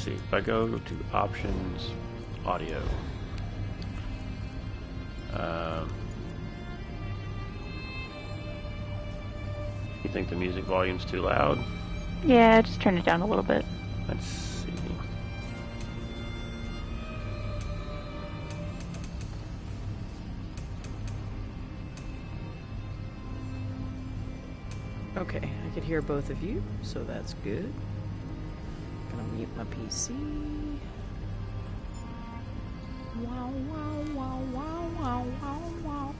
see. If I go to options, audio. You think the music volume's too loud? Yeah, just turn it down a little bit. Let's see. Okay, I could hear both of you, so that's good. Gonna mute my PC. Wow, wow, wow, wow, wow, wow, wow.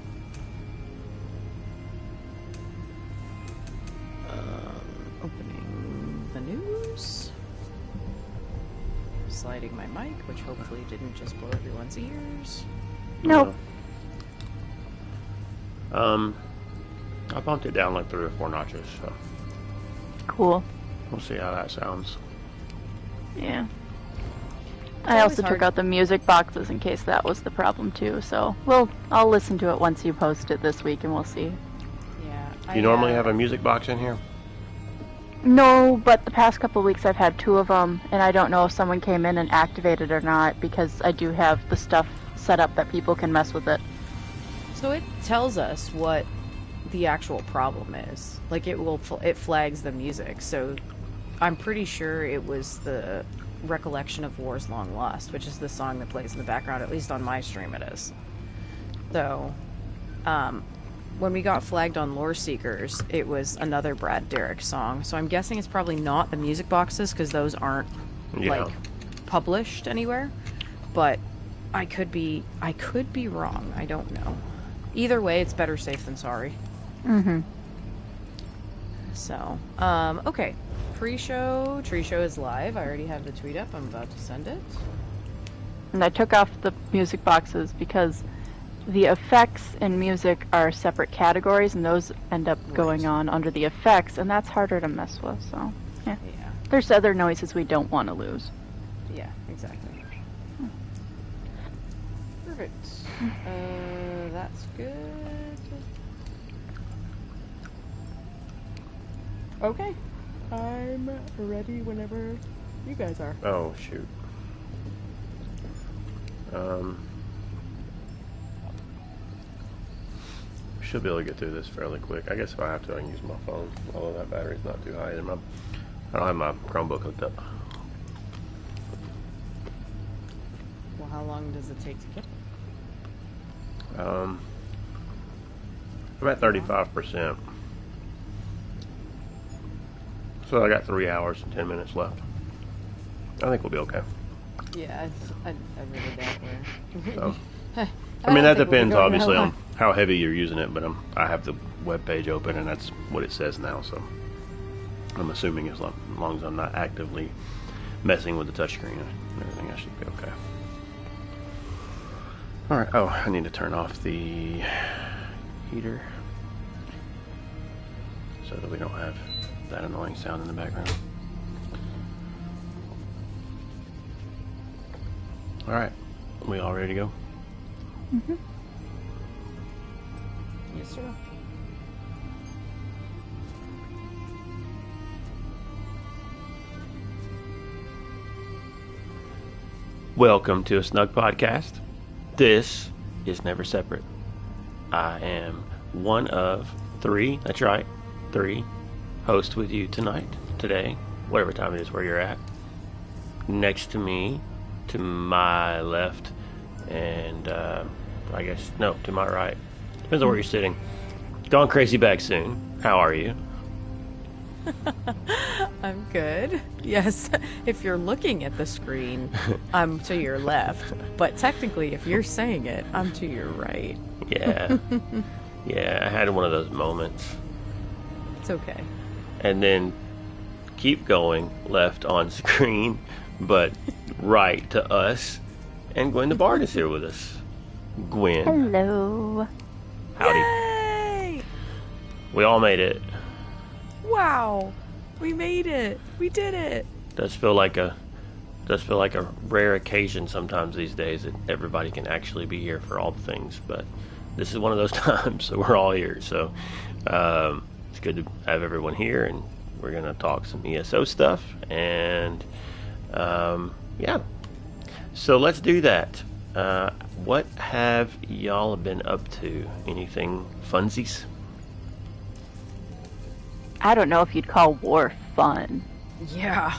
Opening the news. Sliding my mic, which hopefully didn't just blow everyone's ears. Nope. I bumped it down like 3 or 4 notches, so Cool. we'll see how that sounds. Yeah. I always also hard. took out the music boxes in case that was the problem too, so I'll listen to it once you post it this week and we'll see. Yeah. Do you normally have a music box in here? No, but the past couple of weeks I've had 2 of them, and I don't know if someone came in and activated or not because I do have the stuff set up that people can mess with it. So it tells us what the actual problem is. Like it flags the music. So I'm pretty sure it was the Recollection of Wars Long Lost, which is the song that plays in the background. At least on my stream it is. So, when we got flagged on Lore Seekers, it was another Brad Derrick song. So I'm guessing it's probably not the music boxes because those aren't like published anywhere. But I could be wrong. I don't know. Either way, it's better safe than sorry. Mm-hmm. So, okay. Pre-show, Tree Show is live. I already have the tweet up. I'm about to send it. And I took off the music boxes because the effects and music are separate categories, and those end up going on under the effects, and that's harder to mess with, so, yeah. There's other noises we don't want to lose. Yeah, exactly. Perfect. That's good. Okay. I'm ready whenever you guys are. Oh, shoot. Should be able to get through this fairly quick. I guess if I have to, I can use my phone, although that battery's not too high. And I don't have my Chromebook hooked up. Well, how long does it take to get there? I'm at 35%. So I got 3 hours and 10 minutes left. I think we'll be okay. Yeah, I really doubt where. So, I mean, that depends obviously on how heavy you're using it, but I have the web page open and that's what it says now. So I'm assuming as long as I'm not actively messing with the touchscreen and everything, I should be okay. All right. Oh, I need to turn off the heater so that we don't have that annoying sound in the background. All right, we all ready to go? Mm-hmm. Yes, sir. Welcome to A Snugpod Cast. This is Never Separate. I am one of 3, that's right, 3 hosts with you today, whatever time it is where you're at. Next to me, to my left, and I guess, no, to my right. Depends on where you're sitting. Gone Crazy back soon. How are you? I'm good. Yes, if you're looking at the screen, I'm to your left. But technically, if you're saying it, I'm to your right. Yeah. Yeah, I had one of those moments. It's okay. And then keep going left on screen, but right to us. And Gwen the Bard is here with us. Gwen. Hello. Howdy. Yay! We all made it. Wow, we made it. We did it. Does feel like a rare occasion sometimes these days that everybody can actually be here for all the things, but this is one of those times, so we're all here. So it's good to have everyone here, and we're gonna talk some ESO stuff, and Yeah. So let's do that. What have y'all been up to? Anything funsies? I don't know if you'd call war fun. Yeah.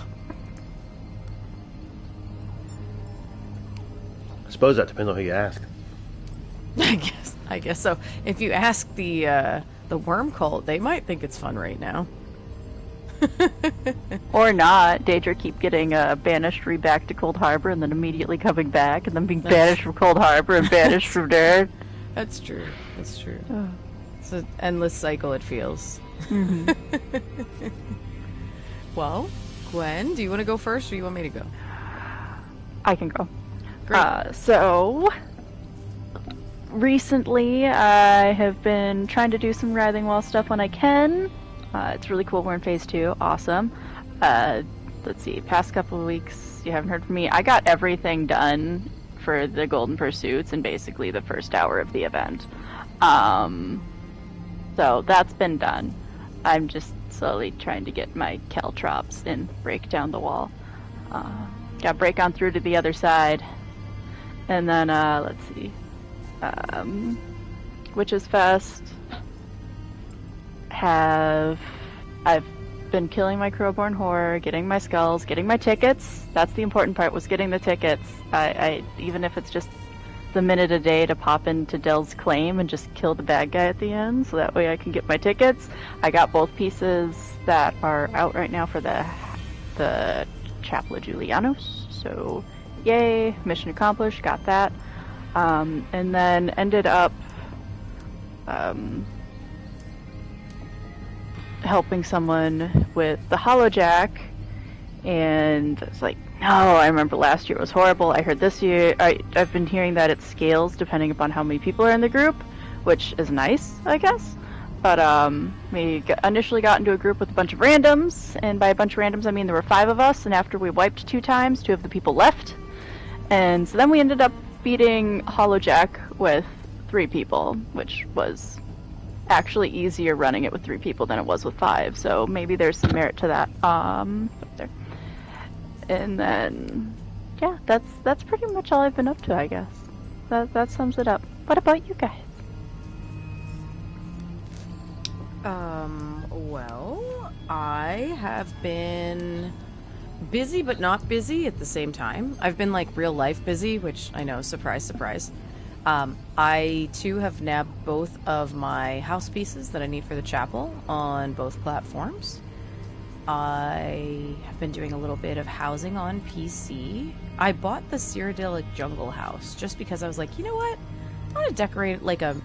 I suppose that depends on who you ask. I guess so. If you ask the worm cult, they might think it's fun right now. Or not. Daedra keep getting banished back to Cold Harbor and then immediately coming back and then being banished from Cold Harbor and banished from there. That's true. That's true. It's an endless cycle, it feels. Mm-hmm. Well, Gwen, do you want to go first or you want me to go? I can go. Great. So, recently I have been trying to do some Writhing Wall stuff when I can. It's really cool. We're in phase 2. Awesome. Let's see. Past couple of weeks, you haven't heard from me. I got everything done for the Golden Pursuits in basically the first hour of the event. So that's been done. I'm just slowly trying to get my caltrops and break down the wall. Got break on through to the other side. And then, let's see. Witches Fest. I've been killing my Crowborn Horror, getting my skulls, getting my tickets. That's the important part, was getting the tickets. I even if it's just the minute a day to pop into Dell's Claim and just kill the bad guy at the end, so that way I can get my tickets. I got both pieces that are out right now for the Chapel of Julianos, so yay, mission accomplished, got that. And then ended up helping someone with the Hollowjack, and it's like, no, I remember last year was horrible. I heard this year, I've been hearing that it scales depending upon how many people are in the group, which is nice, I guess. But we initially got into a group with a bunch of randoms, and by a bunch of randoms I mean there were 5 of us, and after we wiped 2 times, 2 of the people left. And so then we ended up beating Hollowjack with 3 people, which was actually easier running it with 3 people than it was with 5, so maybe there's some merit to that. There. And then, yeah, that's pretty much all I've been up to, I guess. That sums it up. What about you guys? Well, I have been busy but not busy at the same time. I've been like real life busy, which I know, surprise, surprise. I too have nabbed both of my house pieces that I need for the chapel on both platforms. I have been doing a little bit of housing on PC. I bought the Cyrodiilic Jungle house just because I was like, you know what? I want to decorate it like a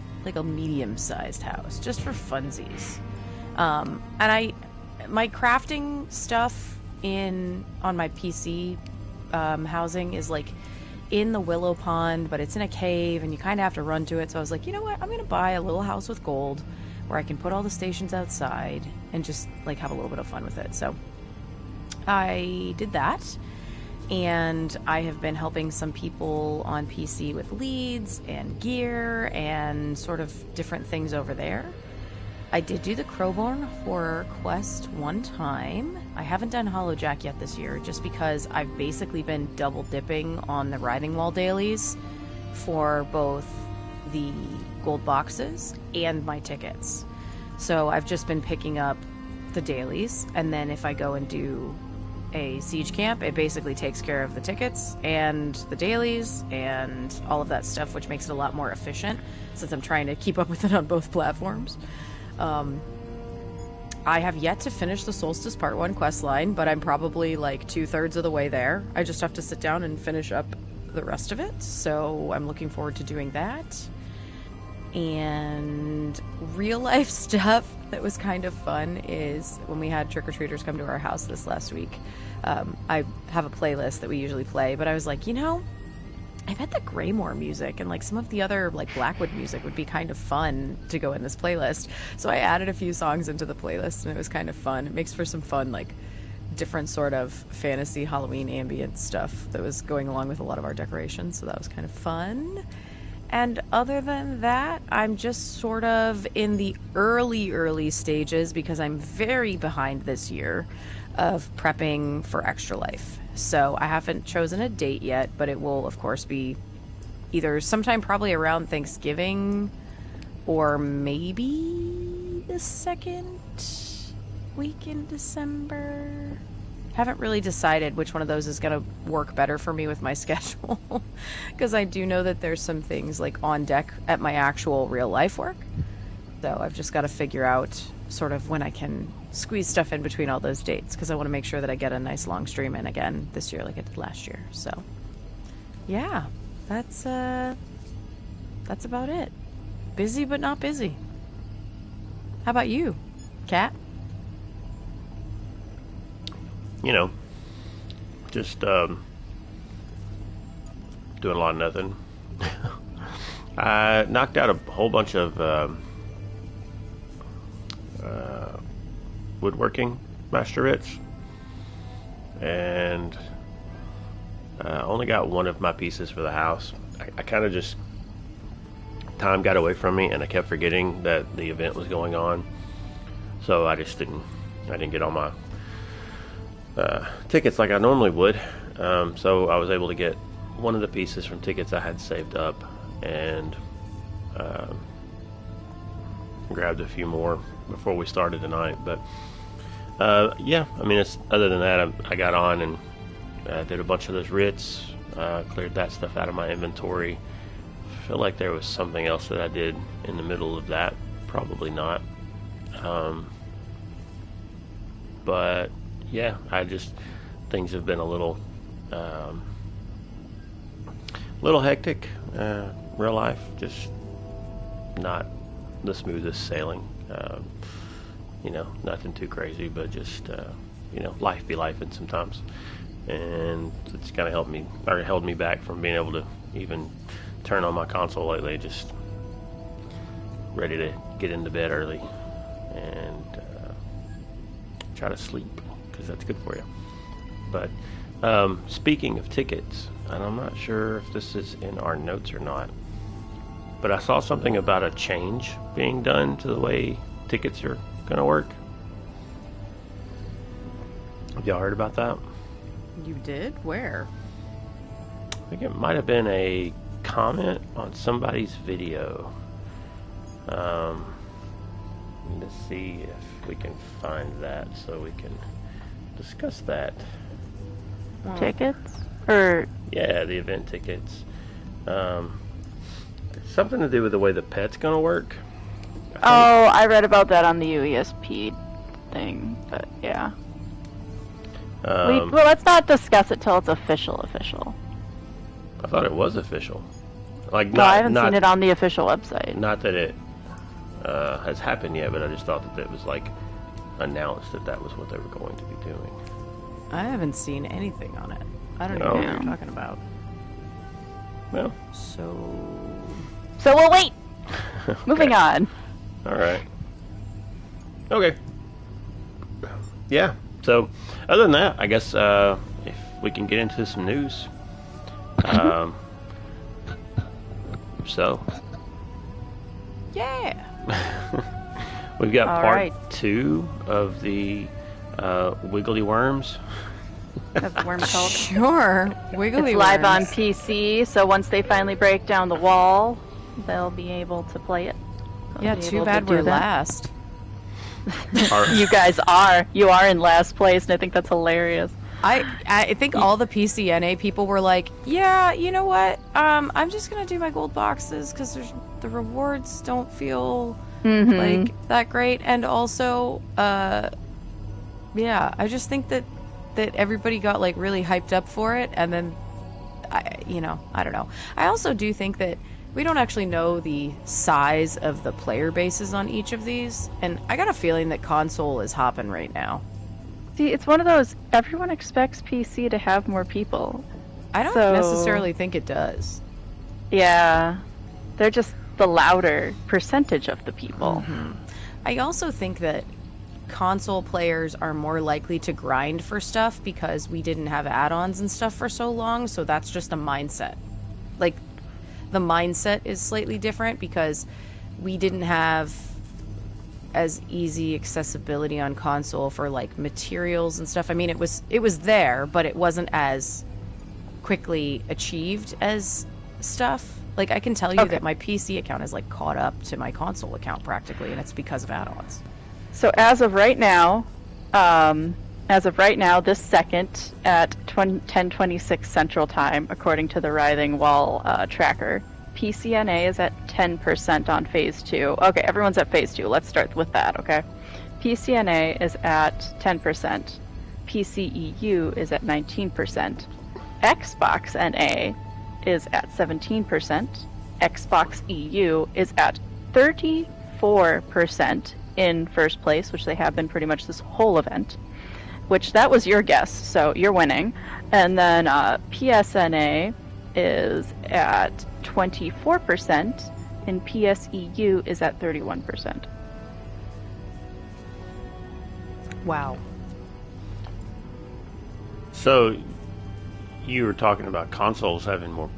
medium-sized house, just for funsies. And my crafting stuff on my PC housing is like in the willow pond, but it's in a cave and you kind of have to run to it. So I was like, you know what? I'm going to buy a little house with gold where I can put all the stations outside and just like have a little bit of fun with it. So I did that, and I have been helping some people on PC with leads and gear and sort of different things over there. I did do the Crowborn Horror quest one time. I haven't done Hollowjack yet this year, just because I've basically been double dipping on the Writhing Wall dailies for both the gold boxes and my tickets. So I've just been picking up the dailies, and then if I go and do a siege camp, it basically takes care of the tickets and the dailies and all of that stuff, which makes it a lot more efficient since I'm trying to keep up with it on both platforms. I have yet to finish the Solstice Part 1 quest line, but I'm probably like 2/3 of the way there. I just have to sit down and finish up the rest of it, so I'm looking forward to doing that. And real life stuff that was kind of fun is when we had trick-or-treaters come to our house this last week. I have a playlist that we usually play, but I was like, you know, I bet the Greymoor music and like some of the other like Blackwood music would be kind of fun to go in this playlist. So I added a few songs into the playlist, and it was kind of fun. It makes for some fun, like different sort of fantasy Halloween ambient stuff that was going along with a lot of our decorations. So that was kind of fun. And other than that, I'm just sort of in the early stages, because I'm very behind this year, of prepping for Extra Life. So I haven't chosen a date yet, but it will, of course, be either sometime probably around Thanksgiving or maybe the second week in December. Haven't really decided which one of those is going to work better for me with my schedule, because I do know that there's some things like on deck at my actual real life work. So I've just got to figure out sort of when I can squeeze stuff in between all those dates, because I want to make sure that I get a nice long stream in again this year like I did last year. So yeah, that's about it. Busy but not busy. How about you, Kat? You know, just doing a lot of nothing. I knocked out a whole bunch of woodworking master writs, and only got one of my pieces for the house. I kind of just, time got away from me, and I kept forgetting that the event was going on, so I didn't get all my tickets like I normally would. So I was able to get one of the pieces from tickets I had saved up, and grabbed a few more before we started tonight. But yeah, I mean, other than that, I got on and did a bunch of those writs, cleared that stuff out of my inventory. I feel like there was something else that I did in the middle of that. Probably not. But yeah, things have been a little hectic. Real life, just not the smoothest sailing. Nothing too crazy, but just life be lifing sometimes, and it's kind of held me back from being able to even turn on my console lately. Just ready to get into bed early and try to sleep, because that's good for you. But speaking of tickets, and I'm not sure if this is in our notes or not, but I saw something about a change being done to the way tickets are going to work. Have y'all heard about that? You did? Where? I think it might have been a comment on somebody's video. Let's see if we can find that so we can discuss that. Tickets? Or Yeah, the event tickets. Something to do with the way the pet's gonna work. I read about that on the UESP thing, but yeah. Well, let's not discuss it till it's official. I thought it was official. No, I haven't seen it on the official website. Not that it has happened yet, but I just thought that it was like announced that was what they were going to be doing. I haven't seen anything on it. I don't even know what you're talking about. Well, So we'll wait. Moving on. All right. Okay. Yeah. So, other than that, I guess if we can get into some news. Yeah. We've got All part right. 2 of the Wiggly Worms. That's Worm Cult. Sure. Wiggly It's live on worms. PC, so once they finally break down the wall, they'll be able to play it. They'll Yeah, be too able to bad do we're that. last. You guys you are in last place, and I think that's hilarious. I think all the PCNA people were like, yeah, you know what? I'm just gonna do my gold boxes because the rewards don't feel like that great, and also, yeah, I just think that everybody got like really hyped up for it, and then, I don't know. I also do think that we don't actually know the size of the player bases on each of these, and I got a feeling that console is hopping right now. See, it's one of those, everyone expects PC to have more people. I don't So- necessarily think it does. Yeah. They're just the louder percentage of the people. I also think that console players are more likely to grind for stuff because we didn't have add-ons and stuff for so long, so that's just a mindset. Like, the mindset is slightly different because we didn't have as easy accessibility on console for like materials and stuff. I mean, it was there, but it wasn't as quickly achieved as stuff. Like, I can tell you that my PC account is like caught up to my console account practically, and it's because of add-ons. So as of right now, this second at 10:26 Central Time, according to the Writhing Wall tracker, PCNA is at 10% on Phase 2. Okay, everyone's at Phase 2. Let's start with that, okay? PCNA is at 10%. PCEU is at 19%. Xbox NA is at 17%. Xbox EU is at 34% in first place, which they have been pretty much this whole event, which that was your guess, so you're winning. And then PSNA is at 24%, and PSEU is at 31%. Wow. So, you were talking about consoles having more,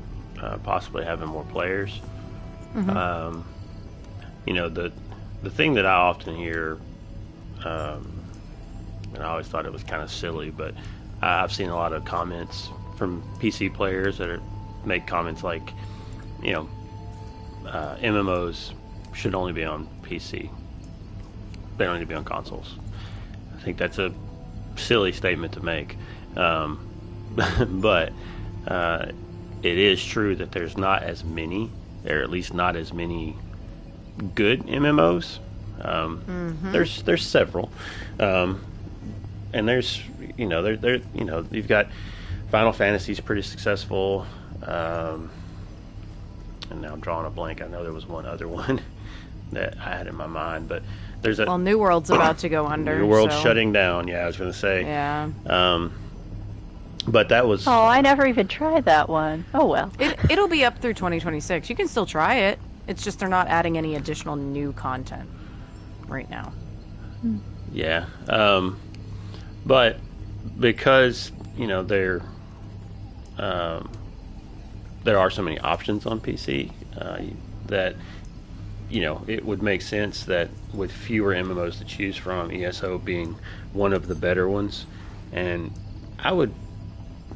possibly having more players. Mm-hmm. You know, the thing that I often hear, and I always thought it was kind of silly, but I've seen a lot of comments from PC players that make comments like, you know, MMOs should only be on PC. They don't need to be on consoles. I think that's a silly statement to make. But it is true that there's not as many, or at least not as many good MMOs. There's several, and there's you've got Final Fantasy's pretty successful, and now I'm drawing a blank. I know there was one other one that I had in my mind, but there's a New World's about to go under. New World's shutting down. Yeah, I was going to say. Yeah. But that was. Oh, I never even tried that one. Oh well. It'll be up through 2026. You can still try it. It's just they're not adding any additional new content right now. Yeah. But because there are so many options on PC that it would make sense that with fewer MMOs to choose from, ESO being one of the better ones. And I would,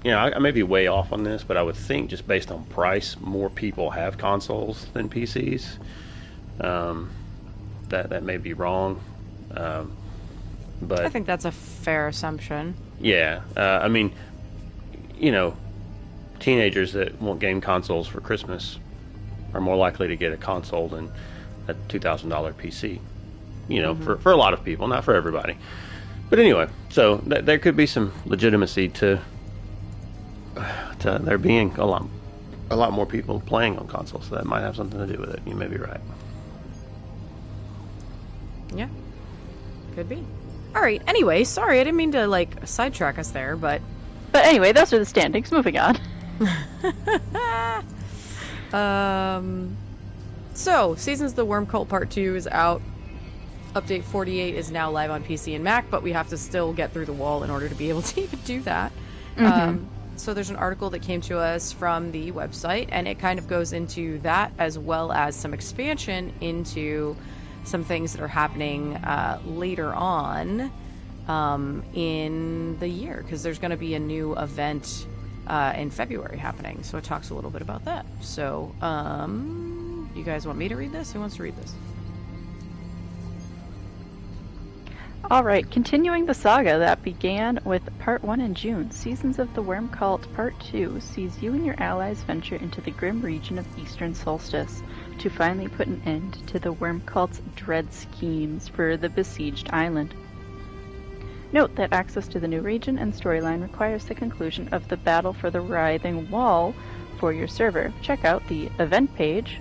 I may be way off on this, but I would think just based on price, more people have consoles than PCs. That may be wrong. But I think that's a fair assumption. Yeah. I mean, teenagers that want game consoles for Christmas are more likely to get a console than a $2,000 PC. For a lot of people, not for everybody. But anyway, so there could be some legitimacy to there being a lot more people playing on consoles. So that might have something to do with it. You may be right. Yeah, could be. All right. Anyway, sorry, I didn't mean to sidetrack us there, but anyway, those are the standings. Moving on. So Seasons of the Worm Cult Part 2 is out. Update 48 is now live on PC and Mac, but we have to still get through the wall in order to be able to even do that. So there's an article that came to us from the website, and it kind of goes into that as well as some expansion into some things that are happening later on in the year, because there's going to be a new event in February happening. So it talks a little bit about that. So you guys want me to read this? Who wants to read this? Alright, continuing the saga that began with Part 1 in June, Seasons of the Worm Cult Part 2 sees you and your allies venture into the grim region of Eastern Solstice to finally put an end to the Worm Cult's dread schemes for the besieged island. Note that access to the new region and storyline requires the conclusion of the Battle for the Writhing Wall for your server. Check out the event page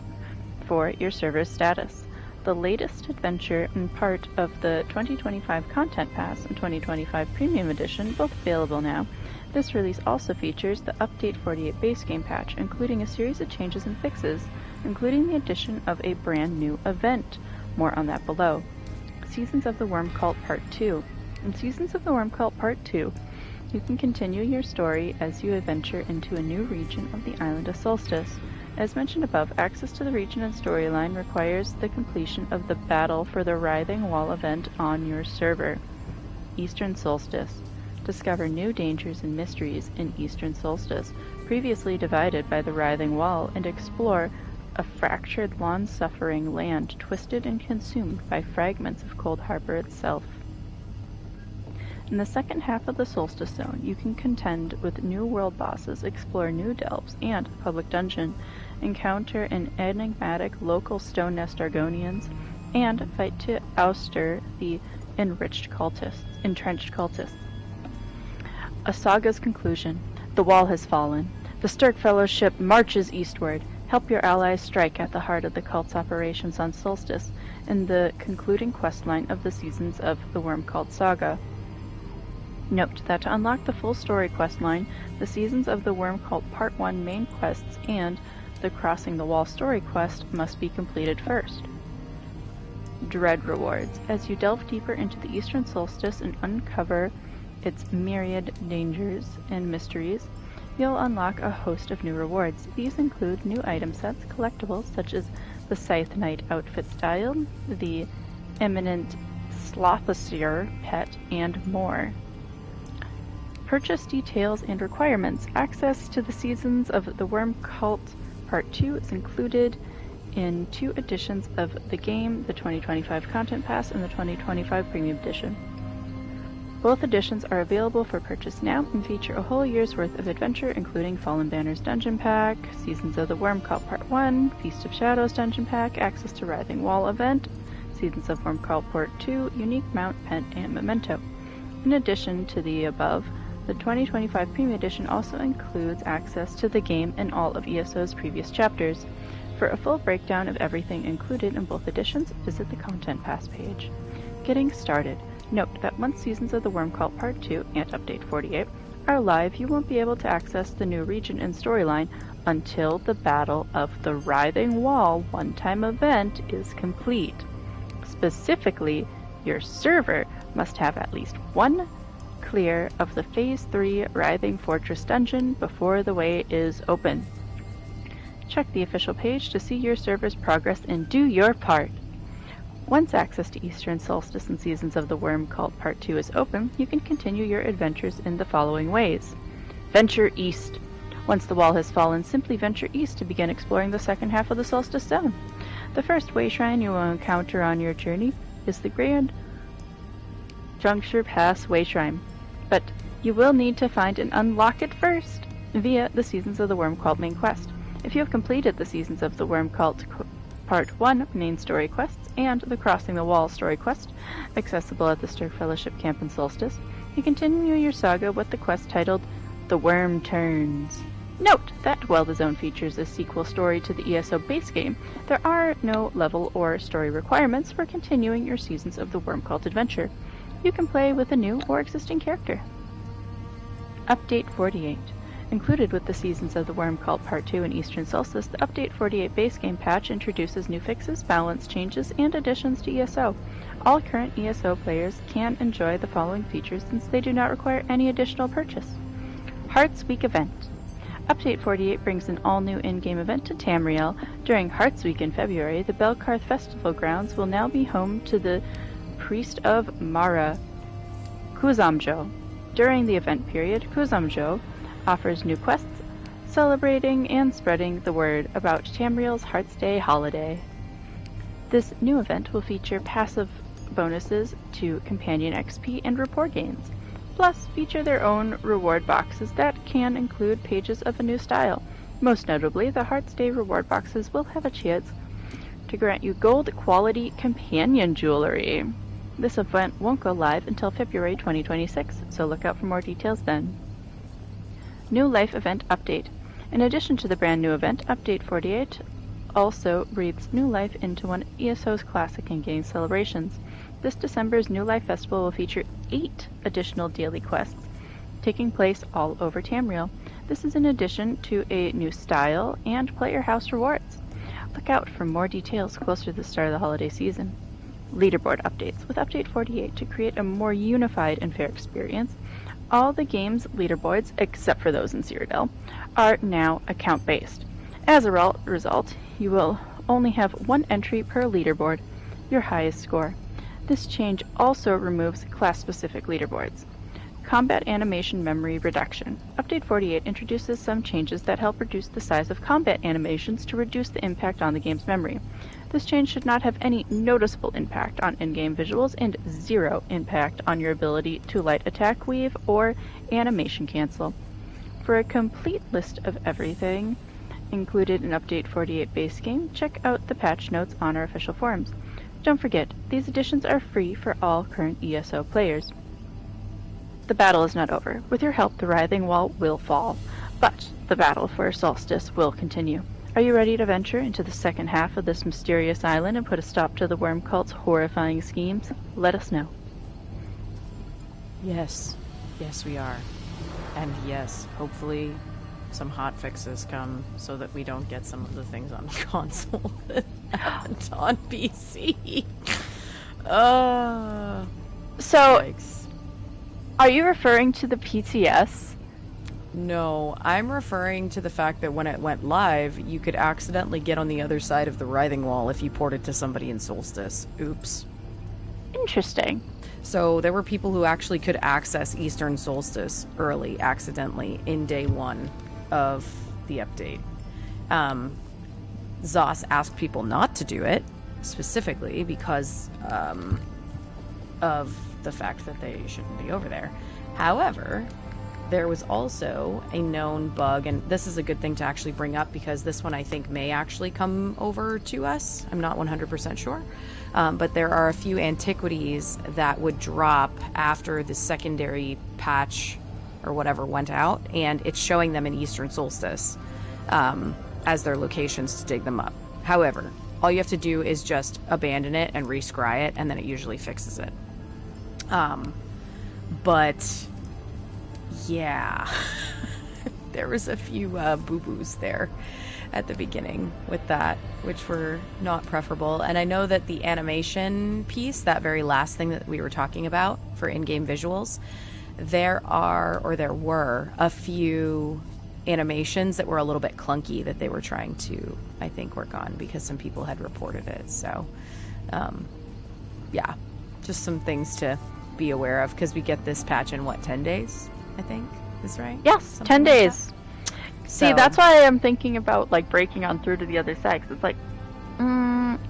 for your server's status. The latest adventure and part of the 2025 Content Pass and 2025 Premium Edition, both available now. This release also features the Update 48 base game patch, including a series of changes and fixes, including the addition of a brand new event. More on that below. Seasons of the Worm Cult Part 2. In Seasons of the Worm Cult Part 2, you can continue your story as you adventure into a new region of the island of Solstice. As mentioned above, access to the region and storyline requires the completion of the Battle for the Writhing Wall event on your server. Eastern Solstice. Discover new dangers and mysteries in Eastern Solstice, previously divided by the Writhing Wall, and explore a fractured, long-suffering land twisted and consumed by fragments of Cold Harbor itself. In the second half of the Solstice Zone, you can contend with new world bosses, explore new delves and a public dungeon, encounter an enigmatic local Stone Nest Argonians, and fight to ouster the entrenched cultists. A saga's conclusion. The wall has fallen. The Stirk Fellowship marches eastward. Help your allies strike at the heart of the cult's operations on Solstice in the concluding questline of the Seasons of the Wormcult Saga. Note that to unlock the full story questline, the Seasons of the Wormcult Part 1 main quests and the Crossing the Wall story quest must be completed first. Dread rewards. As you delve deeper into the Eastern Solstice and uncover its myriad dangers and mysteries, you'll unlock a host of new rewards. These include new item sets, collectibles such as the Scythe Knight outfit style, the Eminent Slothosaur pet, and more. Purchase details and requirements. Access to the Seasons of the Wormcult Part 2 is included in 2 editions of the game, the 2025 Content Pass and the 2025 Premium Edition. Both editions are available for purchase now and feature a whole year's worth of adventure, including Fallen Banners Dungeon Pack, Seasons of the Wormcult Part 1, Feast of Shadows Dungeon Pack, access to Writhing Wall event, Seasons of Wormcult Part 2, unique mount, pen, and memento. In addition to the above, the 2025 Premium Edition also includes access to the game and all of ESO's previous chapters. For a full breakdown of everything included in both editions, visit the Content Pass page. Getting started. Note that once Seasons of the Wormcult Part 2 and Update 48 are live, you won't be able to access the new region and storyline until the Battle of the Writhing Wall one-time event is complete. Specifically, your server must have at least one clear of the Phase 3 Writhing Fortress dungeon before the way is open. Check the official page to see your server's progress and do your part. Once access to Eastern Solstice and Seasons of the Wormcult Part 2 is open, you can continue your adventures in the following ways. Venture east. Once the wall has fallen, simply venture east to begin exploring the second half of the Solstice Zone. The first way shrine you will encounter on your journey is the Grand Juncture Pass Way Shrine, but you will need to find and unlock it first via the Seasons of the Wormcult main quest. If you have completed the Seasons of the Wormcult Part 1 main story quests and the Crossing the Wall story quest, accessible at the Stirk Fellowship camp in Solstice, you continue your saga with the quest titled The Worm Turns. Note that while the zone features a sequel story to the ESO base game, there are no level or story requirements for continuing your Seasons of the Wormcult adventure. You can play with a new or existing character. Update 48. Included with the Seasons of the Wormcult Part 2 and Eastern Solstice, the Update 48 base game patch introduces new fixes, balance changes, and additions to ESO. All current ESO players can enjoy the following features since they do not require any additional purchase. Hearts Week Event. Update 48 brings an all-new in-game event to Tamriel. During Hearts Week in February, the Belkarth Festival grounds will now be home to the Priest of Mara, Kuzamjo. During the event period, Kuzamjo offers new quests, celebrating and spreading the word about Tamriel's Hearts Day holiday. This new event will feature passive bonuses to companion XP and rapport gains, plus feature their own reward boxes that can include pages of a new style. Most notably, the Hearts Day reward boxes will have a chance to grant you gold quality companion jewelry. This event won't go live until February 2026, so look out for more details then. New Life Event Update. In addition to the brand new event, Update 48 also breathes new life into one of ESO's classic in-game celebrations. This December's New Life Festival will feature 8 additional daily quests, taking place all over Tamriel. This is in addition to a new style and player house rewards. Look out for more details closer to the start of the holiday season. Leaderboard updates. With Update 48 to create a more unified and fair experience, all the game's leaderboards, except for those in Cyrodiil, are now account-based. As a result, you will only have one entry per leaderboard, your highest score. This change also removes class-specific leaderboards. Combat Animation Memory Reduction. Update 48 introduces some changes that help reduce the size of combat animations to reduce the impact on the game's memory. This change should not have any noticeable impact on in-game visuals and zero impact on your ability to light attack weave or animation cancel. For a complete list of everything included in Update 48 base game, check out the patch notes on our official forums. Don't forget, these additions are free for all current ESO players. The battle is not over. With your help, the writhing wall will fall, but the battle for Solstice will continue. Are you ready to venture into the second half of this mysterious island and put a stop to the worm cult's horrifying schemes? Let us know. Yes. Yes, we are. And yes, hopefully some hot fixes come so that we don't get some of the things on console that happened on PC. So, Yikes. Are you referring to the PTS? No, I'm referring to the fact that when it went live, you could accidentally get on the other side of the writhing wall if you ported to somebody in Solstice. Oops. Interesting. So there were people who actually could access Eastern Solstice early, accidentally, in day one of the update. Zos asked people not to do it, specifically because of the fact that they shouldn't be over there. However, there was also a known bug, and this is a good thing to actually bring up because this one I think may actually come over to us. I'm not 100% sure. But there are a few antiquities that would drop after the secondary patch or whatever went out, and it's showing them in Eastern Solstice as their locations to dig them up. However, all you have to do is just abandon it and rescry it, and then it usually fixes it. But yeah, there was a few boo-boos there at the beginning with that, which were not preferable. And I know that the animation piece, that very last thing that we were talking about for in-game visuals, there were a few animations that were a little bit clunky that they were trying to, I think, work on because some people had reported it. So, yeah, just some things to be aware of because we get this patch in, 10 days, I think is right? Yes, something 10 like days. See, that's why I'm thinking about breaking on through to the other side, 'cause it's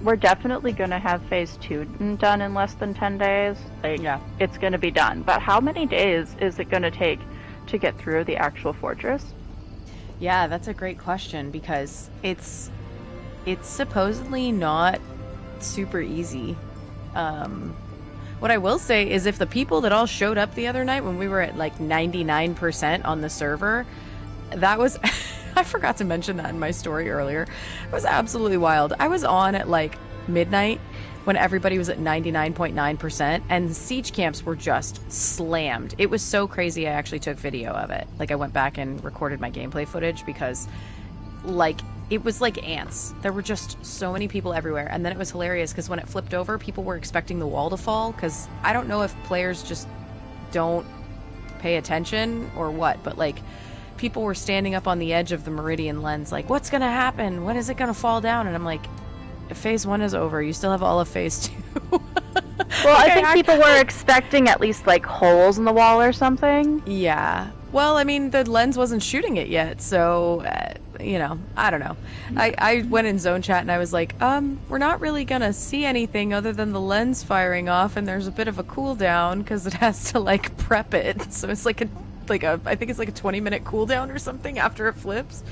we're definitely gonna have phase 2 done in less than 10 days. Yeah, it's gonna be done. But how many days is it gonna take to get through the actual fortress? Yeah, that's a great question because it's supposedly not super easy. What I will say is if the people that all showed up the other night when we were at 99% on the server, that was I forgot to mention that in my story earlier. It was absolutely wild. I was on at midnight when everybody was at 99.9% and siege camps were just slammed. It was so crazy I actually took video of it. I went back and recorded my gameplay footage because it was like ants. There were just so many people everywhere. And then it was hilarious because when it flipped over, people were expecting the wall to fall because I don't know if players just don't pay attention or what, but people were standing up on the edge of the Meridian lens what's gonna happen? When is it gonna fall down? And I'm like, phase 1 is over. You still have all of phase 2. Well, I think people were expecting at least holes in the wall or something. Yeah. Well, I mean, the lens wasn't shooting it yet, so, I don't know. I went in zone chat and I was like, we're not really gonna see anything other than the lens firing off, and there's a bit of a cooldown because it has to, prep it. So it's I think it's a 20-minute cooldown or something after it flips.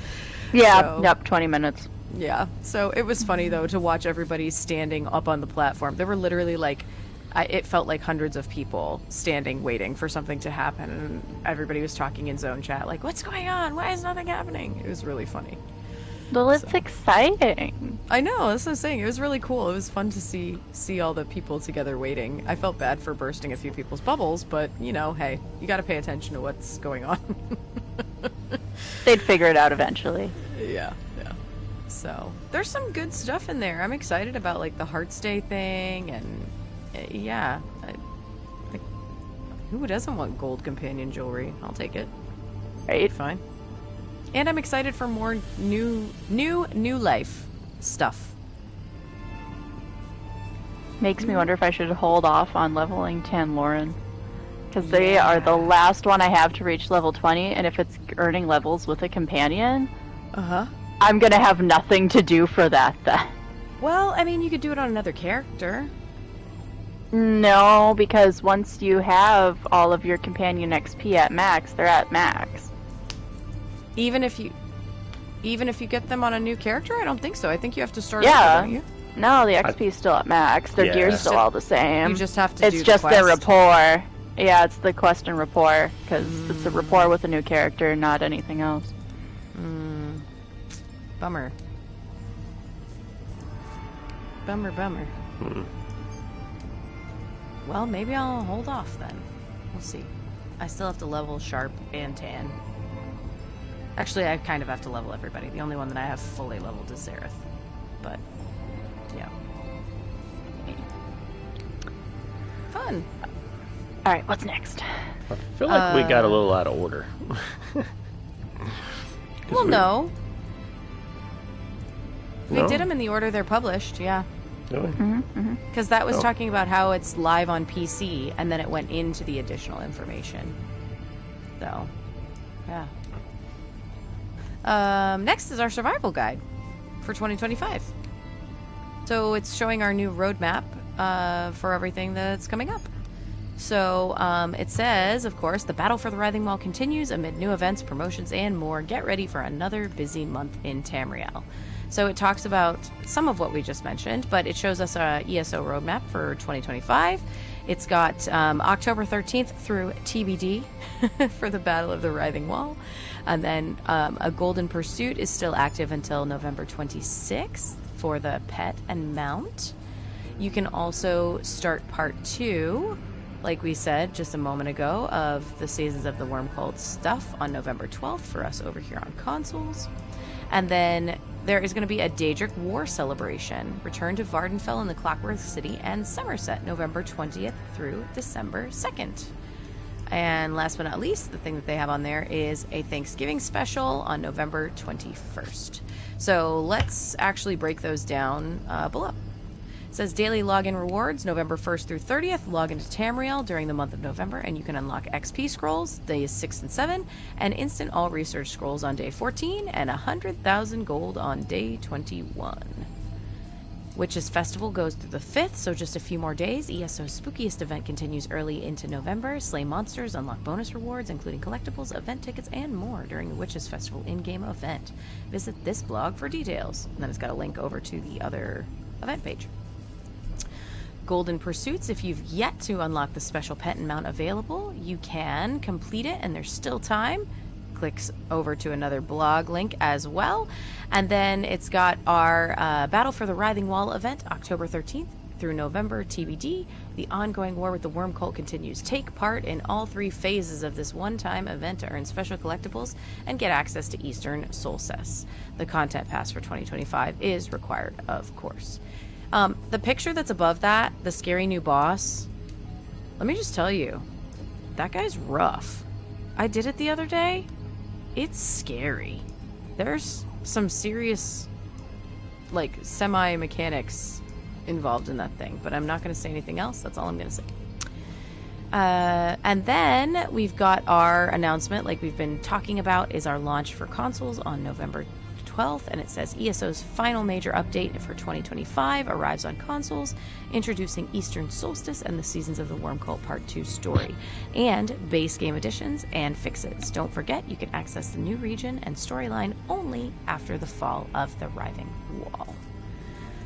Yeah, so, yep, 20 minutes. Yeah, so it was funny, though, to watch everybody standing up on the platform. There were literally, it felt like hundreds of people standing waiting for something to happen, and everybody was talking in zone chat, what's going on? Why is nothing happening? It was really funny. Well, it's exciting. I know, that's what I'm saying. It was really cool. It was fun to see all the people together waiting. I felt bad for bursting a few people's bubbles, but, hey, you gotta pay attention to what's going on. They'd figure it out eventually. Yeah. So, there's some good stuff in there. I'm excited about, the Heartstay thing, and, yeah. Who doesn't want gold companion jewelry? I'll take it. Right? Fine. And I'm excited for more new life stuff. Makes me wonder if I should hold off on leveling Tanloran. Because they are the last one I have to reach level 20, and if it's earning levels with a companion, I'm gonna have nothing to do for that then. Well, I mean, you could do it on another character. No, because once you have all of your companion XP at max, they're at max. Even if you get them on a new character, I don't think so. I think you have to start over, don't you? No, the XP is still at max. Their gear's still all the same. You just have to It's just their rapport. Yeah, it's the quest and rapport, because it's a rapport with a new character, not anything else. Bummer. Bummer. Well, maybe I'll hold off then. We'll see. I still have to level Sharp and Tan. Actually, I kind of have to level everybody. The only one that I have fully leveled is Zareth. But, yeah. Fun. Alright, what's next? I feel like we got a little out of order. Well, no. We did them in the order they're published, yeah. Really? Because that was talking about how it's live on PC, and then it went into the additional information. So, yeah. Next is our survival guide for 2025. So it's showing our new roadmap for everything that's coming up. So it says, of course, the battle for the Writhing Wall continues amid new events, promotions, and more. Get ready for another busy month in Tamriel. So it talks about some of what we just mentioned, but it shows us a ESO roadmap for 2025. It's got October 13th through TBD for the Battle of the Writhing Wall. And then a Golden Pursuit is still active until November 26th for the pet and mount. You can also start part 2, like we said just a moment ago, of the Seasons of the Wormcold stuff on November 12th for us over here on consoles. And then there is going to be a Daedric War celebration. Return to Vardenfell in the Clockwork City and Somerset, November 20th through December 2nd. And last but not least, the thing that they have on there is a Thanksgiving special on November 21st. So let's actually break those down below. It says daily login rewards, November 1st through 30th. Log into Tamriel during the month of November, and you can unlock XP scrolls days 6 and 7, and instant all research scrolls on day 14, and 100,000 gold on day 21. Witches Festival goes through the 5th, so just a few more days. ESO's spookiest event continues early into November. Slay monsters, unlock bonus rewards, including collectibles, event tickets, and more during the Witches Festival in-game event. Visit this blog for details. And then it's got a link over to the other event page. Golden Pursuits, if you've yet to unlock the special pet and mount available, you can complete it, and there's still time. Clicks over to another blog link as well. And then it's got our Battle for the Writhing Wall event, October 13th through November TBD. The ongoing war with the Worm Cult continues. Take part in all 3 phases of this one-time event to earn special collectibles and get access to Eastern Solstice. The content pass for 2025 is required, of course. The picture that's above that, the scary new boss, let me just tell you, that guy's rough. I did it the other day. It's scary. There's some serious, like, semi-mechanics involved in that thing, but I'm not going to say anything else. That's all I'm going to say. And then we've got our announcement, like we've been talking about, is our launch for consoles on November 12th, and it says ESO's final major update for 2025 arrives on consoles, introducing Eastern Solstice and the Seasons of the Wormcult Part 2 story, and base game additions and fixes. Don't forget, you can access the new region and storyline only after the fall of the Writhing Wall.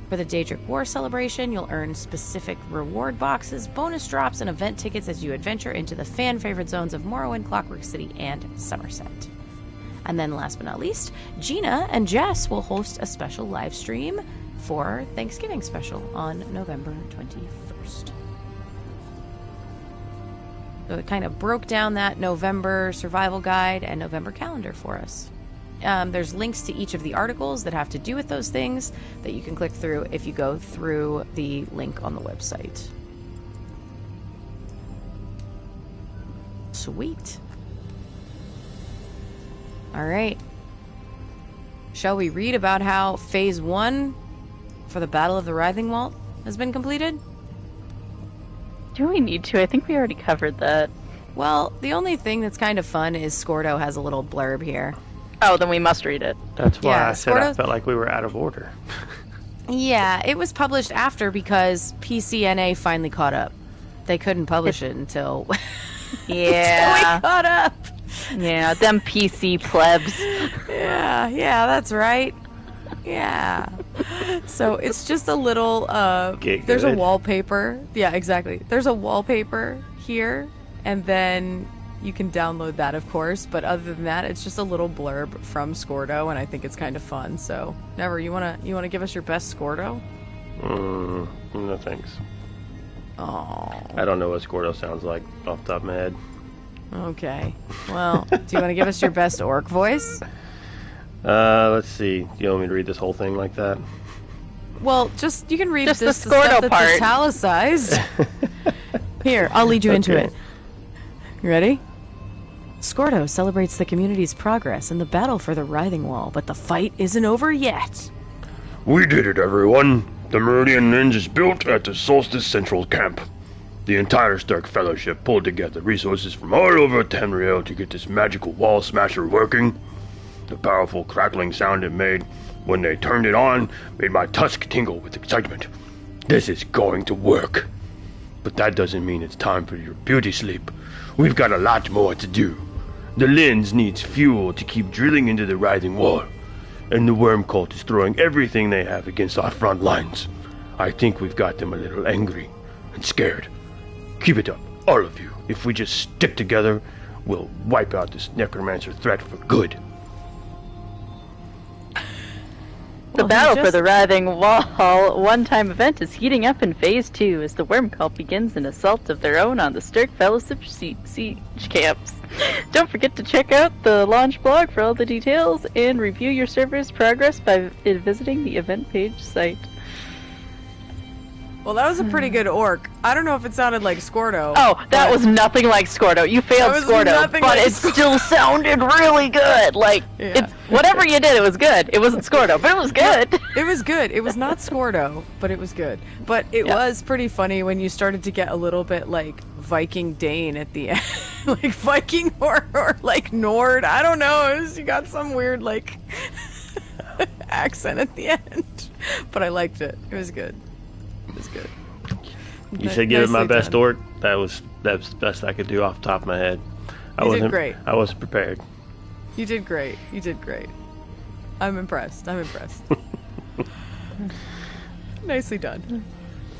For the Daedric War celebration, you'll earn specific reward boxes, bonus drops, and event tickets as you adventure into the fan-favorite zones of Morrowind, Clockwork City, and Somerset. And then last but not least, Gina and Jess will host a special live stream for Thanksgiving special on November 21st. So it kind of broke down that November survival guide and November calendar for us. There's links to each of the articles that have to do with those things that you can click through if you go through the link on the website. Sweet. All right. Shall we read about how Phase 1 for the Battle of the Writhing Wall has been completed? Do we need to? I think we already covered that. Well, the only thing that's kind of fun is Scordo has a little blurb here. Oh, then we must read it. That's why Yeah, I said I Scordo's- felt like we were out of order. Yeah, it was published after because PCNA finally caught up. They couldn't publish it until Yeah. we caught up. Yeah, them PC plebs. Yeah, that's right. Yeah. So it's just a little Get there's a good. wallpaper. Yeah, exactly. There's a wallpaper here, and then you can download that, of course, but other than that, it's just a little blurb from Scordo, and I think it's kind of fun. So, Never, you wanna give us your best Scordo? No thanks. Oh. I don't know what Scordo sounds like off the top of my head. Okay. Well, do you want to give us your best orc voice? Let's see. Do you want me to read this whole thing like that? Well, just you can read Just the this Scordo stuff that's part. italicized. Here, I'll lead you into Okay. it. You ready? Scordo celebrates the community's progress in the battle for the Writhing Wall, but the fight isn't over yet. We did it, everyone. The Meridian Lens is built at the Solstice Central Camp. The entire Stark Fellowship pulled together resources from all over Tamriel to get this magical wall smasher working. The powerful crackling sound it made when they turned it on made my tusk tingle with excitement. This is going to work. But that doesn't mean it's time for your beauty sleep. We've got a lot more to do. The lens needs fuel to keep drilling into the writhing wall, and the worm cult is throwing everything they have against our front lines. I think we've got them a little angry and scared. Keep it up, all of you. If we just stick together, we'll wipe out this necromancer threat for good. The battle for the Writhing Wall one-time event is heating up in Phase 2 as the Worm Cult begins an assault of their own on the Stirk Fellowship siege camps. Don't forget to check out the launch blog for all the details and review your server's progress by visiting the event page site. Well, that was a pretty good orc. I don't know if it sounded like Scordo. Oh, that but- was nothing like Scordo. You failed That was Scordo, nothing but like it still sounded really good. Like, Yeah. it's whatever you did, it was good. It wasn't Scordo, but it was good. It was good. It was not Scordo, but it was good. But it Yeah. was pretty funny when you started to get a little bit like Viking Dane at the end. Like Viking or like Nord. I don't know. You got some weird like accent at the end. But I liked it. It was good. It was good. You said give it my Nicely best done. orc. That's the best I could do off the top of my head. You did great. I wasn't prepared. You did great. You did great. I'm impressed. I'm impressed. Nicely done.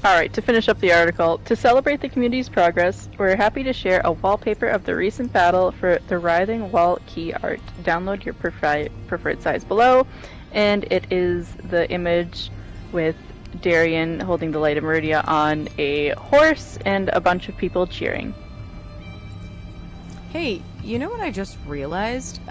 Alright, to finish up the article, to celebrate the community's progress, we're happy to share a wallpaper of the recent battle for the Writhing Wall key art. Download your preferred size below, and it is the image with Darian holding the Light of Meridia on a horse and a bunch of people cheering. Hey, you know what I just realized?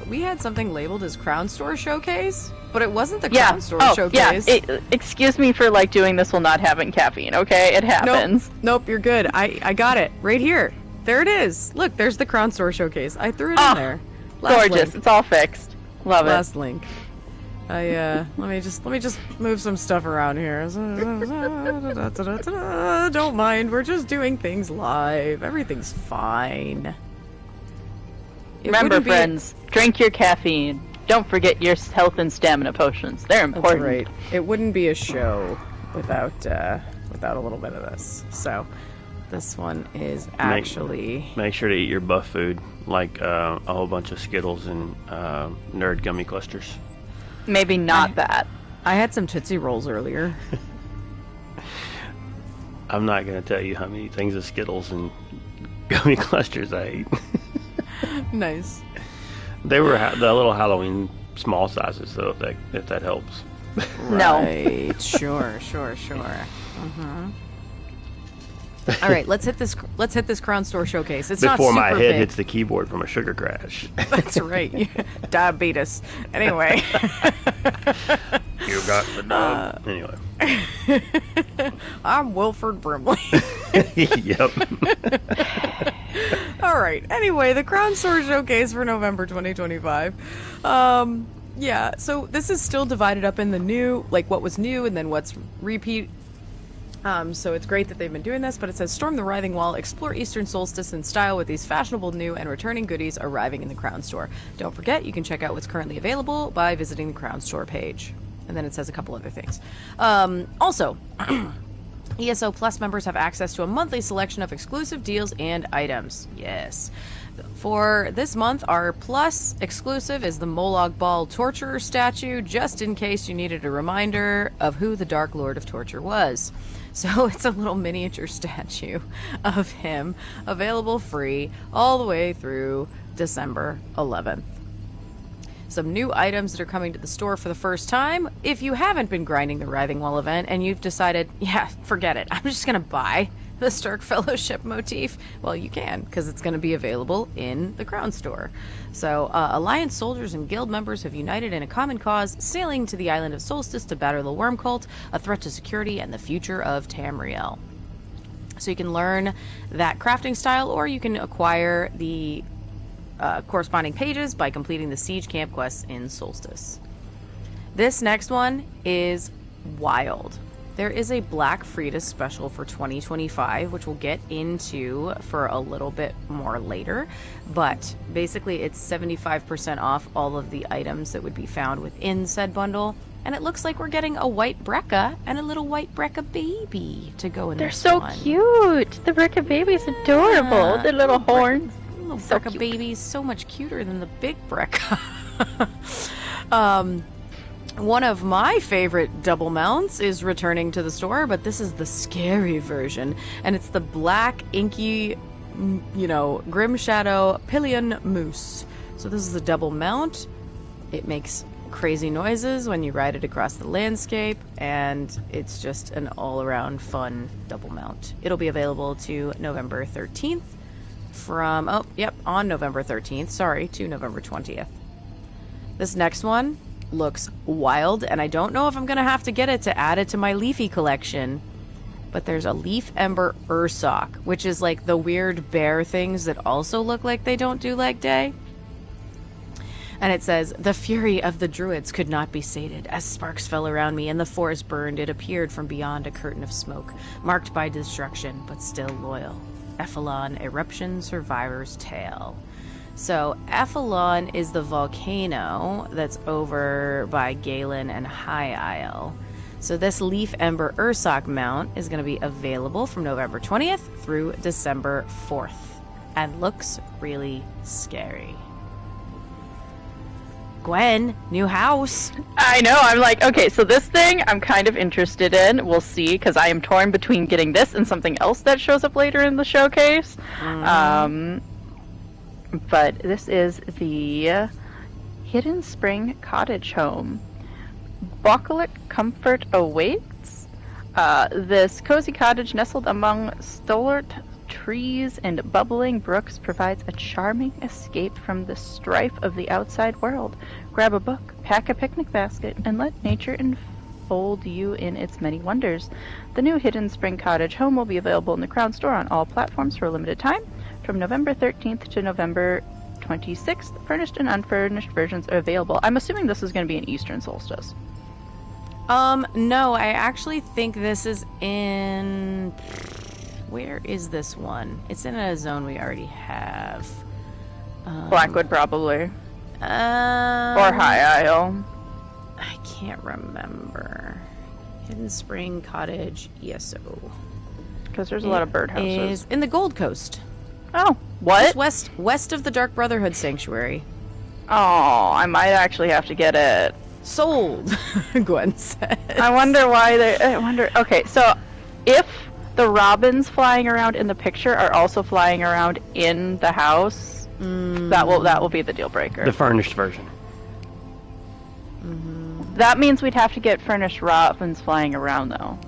We had something labeled as Crown Store Showcase, but it wasn't the Crown Store Showcase. Yeah. Excuse me for doing this while not having caffeine, okay? It happens. Nope, you're good. I got it. Right here. There it is. Look, there's the Crown Store Showcase. I threw it in there. Last Gorgeous. link. It's all fixed. Love it. Last link. Let me just move some stuff around here. Don't mind. We're just doing things live. Everything's fine. It Remember, wouldn't be- friends, drink your caffeine. Don't forget your health and stamina potions. They're That's important. right. It wouldn't be a show without a little bit of this. So this one is actually Make sure to eat your buff food, like a whole bunch of Skittles and nerd gummy clusters. Maybe not that. I had some Tootsie Rolls earlier. I'm not going to tell you how many things of Skittles and gummy clusters I ate. Nice. They were the little Halloween small sizes, though, if that helps. No. Right. Sure. Mm-hmm. All right, let's hit this Crown Store Showcase. It's Before not my super head big. hits the keyboard from a sugar crash. That's right. Diabetes. Anyway. You got the dog. Anyway. I'm Wilford Brimley. Yep. All right. Anyway, the Crown Store Showcase for November 2025. Yeah, so this is still divided up in the new, like what was new and then what's repeat. So it's great that they've been doing this, but it says, storm the Writhing Wall, explore Eastern Solstice in style with these fashionable new and returning goodies arriving in the Crown Store. Don't forget, you can check out what's currently available by visiting the Crown Store page. And then it says a couple other things. Also, ESO Plus members have access to a monthly selection of exclusive deals and items. Yes. For this month, our Plus exclusive is the Molag Bal Torturer statue, just in case you needed a reminder of who the Dark Lord of Torture was. So it's a little miniature statue of him, available free all the way through December 11th. Some new items that are coming to the store for the first time. If you haven't been grinding the Writhing Wall event and you've decided, yeah, forget it, I'm just going to buy the Stark Fellowship motif, well, you can, because it's going to be available in the Crown Store. So, Alliance soldiers and guild members have united in a common cause, sailing to the island of Solstice to battle the Worm Cult, a threat to security and the future of Tamriel. So you can learn that crafting style, or you can acquire the corresponding pages by completing the Siege Camp quests in Solstice. This next one is wild. There is a Black Friday special for 2025, which we'll get into for a little bit more later. But basically, it's 75% off all of the items that would be found within said bundle. And it looks like we're getting a white Brekka and a little white Brekka baby to go in this one. They're so cute! The Brekka baby's adorable. Yeah, Their little horns. Little So Brekka cute. baby is so much cuter than the big Brekka. One of my favorite double mounts is returning to the store, but this is the scary version, and it's the black, inky, Grim Shadow Pillion Moose. So this is a double mount. It makes crazy noises when you ride it across the landscape, and it's just an all-around fun double mount. It'll be available to November 13th on November 13th, to November 20th. This next one looks wild, and I don't know if I'm gonna have to get it to add it to my leafy collection, but there's a Leaf Ember Ursock, which is like the weird bear things that also look like they don't do leg day. And it says, the fury of the druids could not be sated. As sparks fell around me and the forest burned, it appeared from beyond a curtain of smoke, marked by destruction, but still loyal. Ephelon, Eruption Survivor's Tale. So, Ephelon is the volcano that's over by Galen and High Isle. So this Leaf Ember Ursock mount is going to be available from November 20th through December 4th. And looks really scary. Gwen, new house. I know, I'm like, okay, so this thing I'm kind of interested in. We'll see, because I am torn between getting this and something else that shows up later in the showcase. But this is the Hidden Spring Cottage Home. Bucolic comfort awaits. This cozy cottage nestled among stalwart trees and bubbling brooks provides a charming escape from the strife of the outside world. Grab a book, pack a picnic basket, and let nature enfold you in its many wonders. The new Hidden Spring Cottage Home will be available in the Crown Store on all platforms for a limited time. From November 13th to November 26th, furnished and unfurnished versions are available. I'm assuming this is going to be an Eastern Solstice. No, I actually think this is in... Where is this one? It's in a zone we already have. Blackwood, probably. Or High Isle. I can't remember. Hidden Spring Cottage ESO. Because there's a lot of birdhouses. Is in the Gold Coast. Oh, what? Just west of the Dark Brotherhood Sanctuary. Oh, I might actually have to get it. Sold, Gwen said. I wonder why okay, so if the robins flying around in the picture are also flying around in the house, that will be the deal breaker. The furnished version. That means we'd have to get furnished robins flying around, though.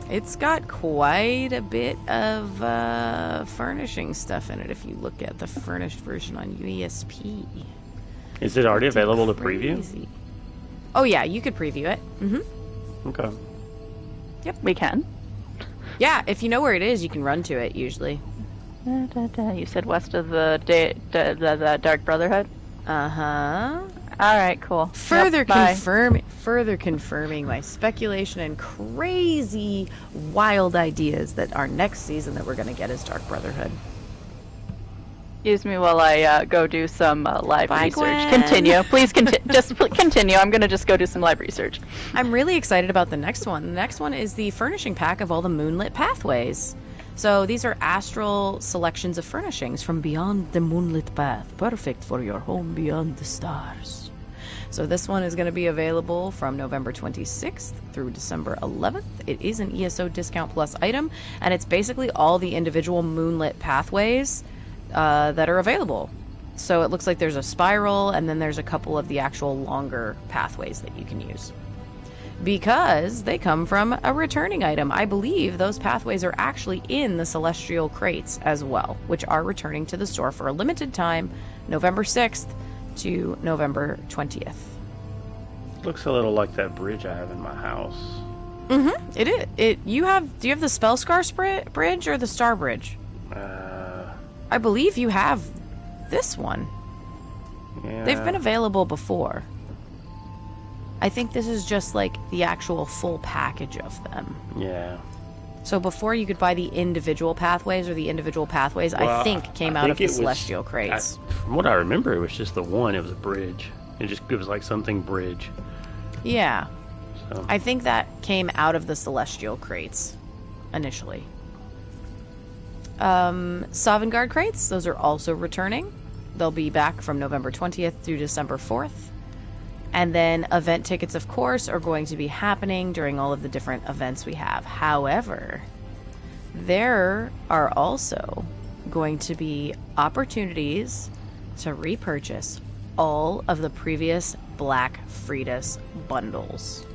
It's got quite a bit of furnishing stuff in it if you look at the furnished version on UESP. Is it already available to preview? Crazy. Oh yeah, you could preview it. Okay. Yep, we can. Yeah, if you know where it is, you can run to it usually. You said west of the Dark Brotherhood? Uh-huh. All right, cool. Further Yep, bye. confirming my speculation and crazy wild ideas that our next season that we're going to get is Dark Brotherhood. Excuse me while I go do some live Bye, research. Gwen. Continue. Please continue. I'm going to just go do some live research. I'm really excited about the next one. The next one is the furnishing pack of all the moonlit pathways. So these are astral selections of furnishings from beyond the moonlit path, perfect for your home beyond the stars. So this one is going to be available from November 26th through December 11th. It is an ESO discount plus item, and it's basically all the individual moonlit pathways that are available. So it looks like there's a spiral, and then there's a couple of the actual longer pathways that you can use. Because they come from a returning item. I believe those pathways are actually in the Celestial Crates as well, which are returning to the store for a limited time, November 6th to November 20th. Looks a little like that bridge I have in my house. Mm-hmm. It is. Do you have the Spellscar bridge or the Star Bridge? I believe you have this one. Yeah. They've been available before. I think this is just like the actual full package of them. Yeah. So before you could buy the individual pathways, or the individual pathways, Well, I think came I out think of the it was- Celestial Crates. From what I remember, it was just the one. It was a bridge. It was like something bridge. Yeah. So I think that came out of the Celestial Crates initially. Sovngarde Crates, those are also returning. They'll be back from November 20th through December 4th. And then event tickets, of course, are going to be happening during all of the different events we have. However, there are also going to be opportunities to repurchase all of the previous Black Fridas bundles.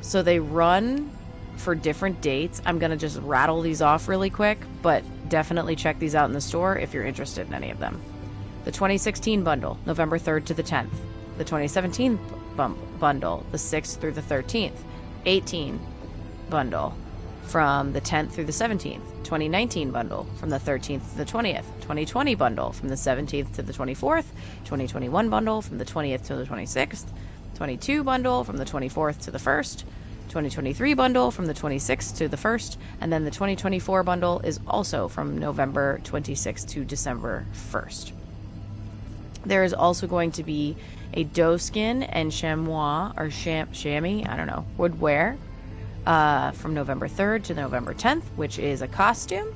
So they run for different dates. I'm going to just rattle these off really quick, but definitely check these out in the store if you're interested in any of them. The 2016 bundle, November 3rd to the 10th. The 2017 bundle, the 6th through the 13th. 18 bundle from the 10th through the 17th. 2019 bundle from the 13th to the 20th. 2020 bundle from the 17th to the 24th. 2021 bundle from the 20th to the 26th. 22 bundle from the 24th to the 1st. 2023 bundle from the 26th to the 1st, and then the 2024 bundle is also from November 26th to December 1st. There is also going to be a doeskin and chamois, or chamois, I don't know, woodwear, from November 3rd to November 10th, which is a costume.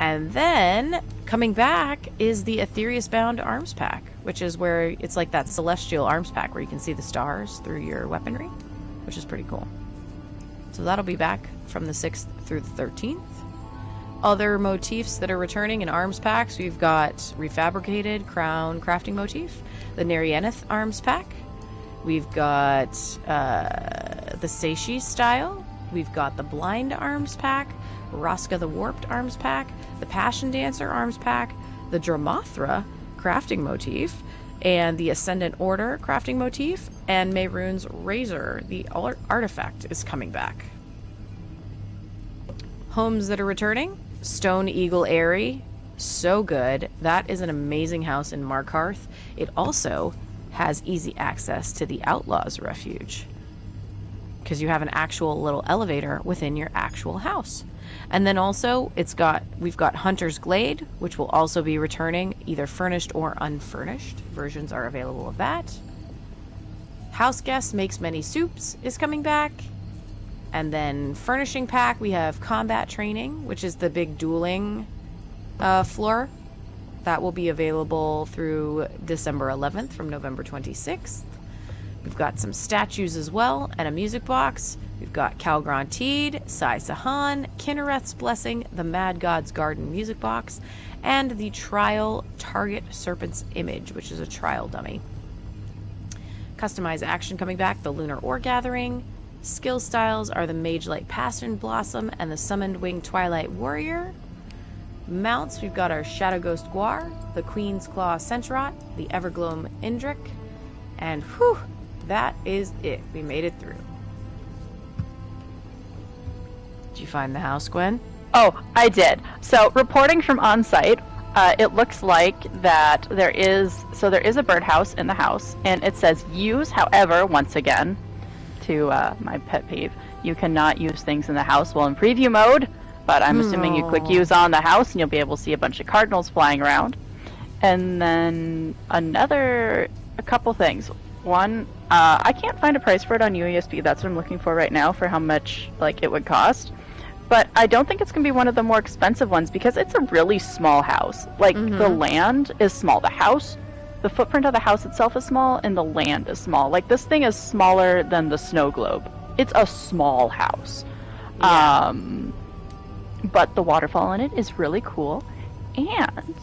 And then, coming back, is the Aetherius Bound Arms Pack, which is where it's like that celestial arms pack where you can see the stars through your weaponry, which is pretty cool. So that'll be back from the 6th through the 13th. Other motifs that are returning in arms packs, we've got Refabricated Crown Crafting Motif, the Nerieneth Arms Pack, we've got the Seishi Style, we've got the Blind Arms Pack, Raska the Warped Arms Pack, the Passion Dancer Arms Pack, the Dramathra Crafting Motif, and the Ascendant Order Crafting Motif, and Mehrunes Razor, the artifact, is coming back. Homes that are returning, Stone Eagle Eyrie, so good. That is an amazing house in Markarth. It also has easy access to the Outlaws Refuge, because you have an actual little elevator within your actual house. And then also we've got Hunter's Glade, which will also be returning, either furnished or unfurnished. Versions are available of that. House Guest Makes Many Soups is coming back. And then furnishing pack, we have Combat Training, which is the big dueling floor. That will be available through December 11th from November 26th. We've got some statues as well, and a music box. We've got Calgron Teed, Sai Sahan, Kinnereth's Blessing, the Mad God's Garden music box, and the Trial Target Serpent's Image, which is a trial dummy. Customized action coming back, the Lunar Ore Gathering. Skill styles are the Mage Light Passion Blossom and the Summoned Wing Twilight Warrior. Mounts, we've got our Shadow Ghost Guar, the Queen's Claw Centrot, the Evergloam Indrik, and whew, that is it. We made it through. Did you find the house, Gwen? Oh, I did. So, reporting from on-site, It looks like that there is a birdhouse in the house, and it says use. However, once again, to my pet peeve, you cannot use things in the house while in preview mode. But I'm assuming you click use on the house, and you'll be able to see a bunch of cardinals flying around. And then a couple things. One, I can't find a price for it on UESP. That's what I'm looking for right now for how much like it would cost. But I don't think it's going to be one of the more expensive ones because it's a really small house. Like, the land is small. The footprint of the house itself is small, and the land is small. Like, this thing is smaller than the snow globe. It's a small house. Yeah. But the waterfall in it is really cool. And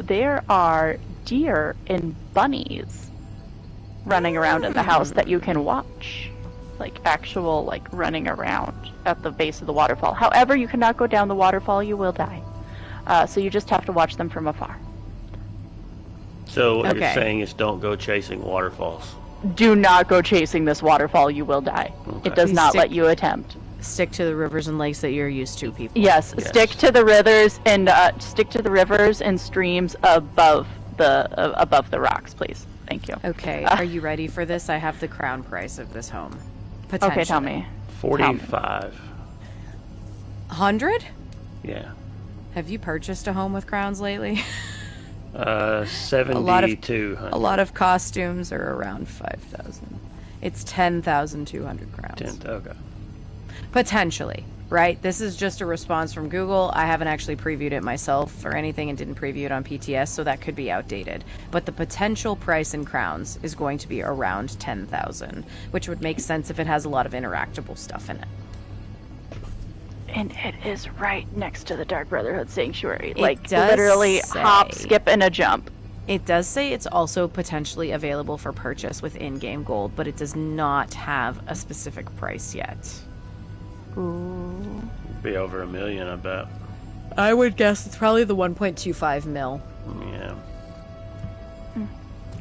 there are deer and bunnies running around in the house that you can watch. Like, actual, like, running around at the base of the waterfall. However, you cannot go down the waterfall, you will die. So you just have to watch them from afar. So what you're saying is don't go chasing waterfalls. Do not go chasing this waterfall, you will die. Okay. It does not let you attempt. Stick to the rivers and lakes that you're used to, people. Yes, stick to the rivers and streams above the rocks, please. Thank you. Okay, are you ready for this? I have the crown price of this home. Okay, tell me. 45. 100? Yeah. Have you purchased a home with crowns lately? 7200. A lot of costumes are around 5,000. It's 10,200 crowns. Okay. Potentially, right? This is just a response from Google. I haven't actually previewed it myself or anything and didn't preview it on PTS, so that could be outdated. But the potential price in crowns is going to be around 10,000, which would make sense if it has a lot of interactable stuff in it. And it is right next to the Dark Brotherhood Sanctuary. It Like, does literally say- hop, skip, and a jump. It does say it's also potentially available for purchase with in-game gold, but it does not have a specific price yet. Ooh. Be over $1 million, I bet. I would guess it's probably the 1.25 mil. Yeah.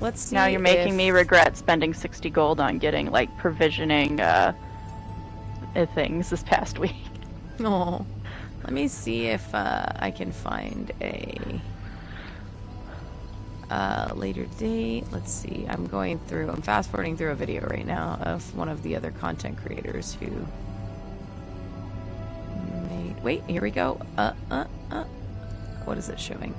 Let's see. Now you're making me regret spending 60 gold on getting, like, provisioning things this past week. Oh, let me see if I can find a later date. Let's see. I'm fast forwarding through a video right now of one of the other content creators who made. Wait, here we go. What is it showing?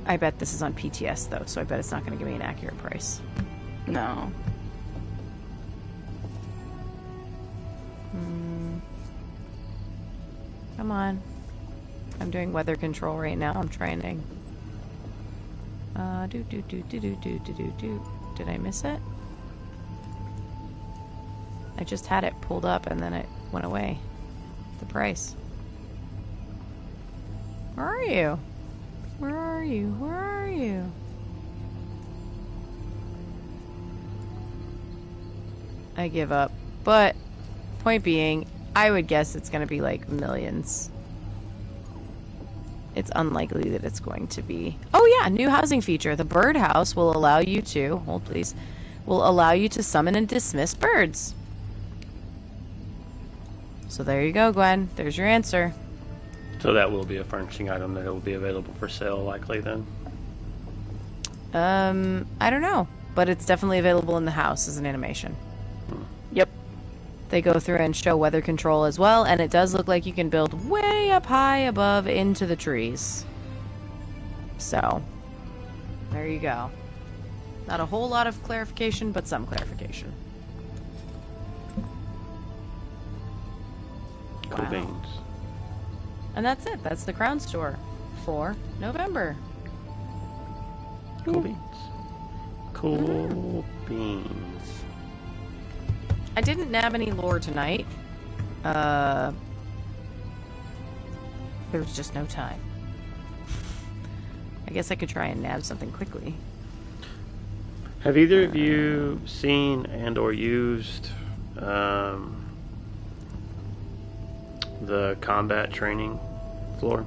I bet this is on PTS though, so I bet it's not going to give me an accurate price. No. Come on. I'm doing weather control right now. I'm training. Did I miss it? I just had it pulled up and then it went away. The price. Where are you? Where are you? Where are you? I give up. But, point being, I would guess it's going to be like millions. It's unlikely that it's going to be... Oh yeah, new housing feature. The birdhouse will allow you to... Hold please. Will allow you to summon and dismiss birds. So there you go, Gwen. There's your answer. So that will be a furnishing item that will be available for sale likely then? I don't know. But it's definitely available in the house as an animation. Yep. They go through and show weather control as well, and it does look like you can build way up high above into the trees. So, there you go. Not a whole lot of clarification, but some clarification. Cool Wow. beans. And that's it. That's the Crown Store for November. Cool beans. Cool beans. I didn't nab any lore tonight. There was just no time. I guess I could try and nab something quickly. Have either of you seen and or used the combat training floor?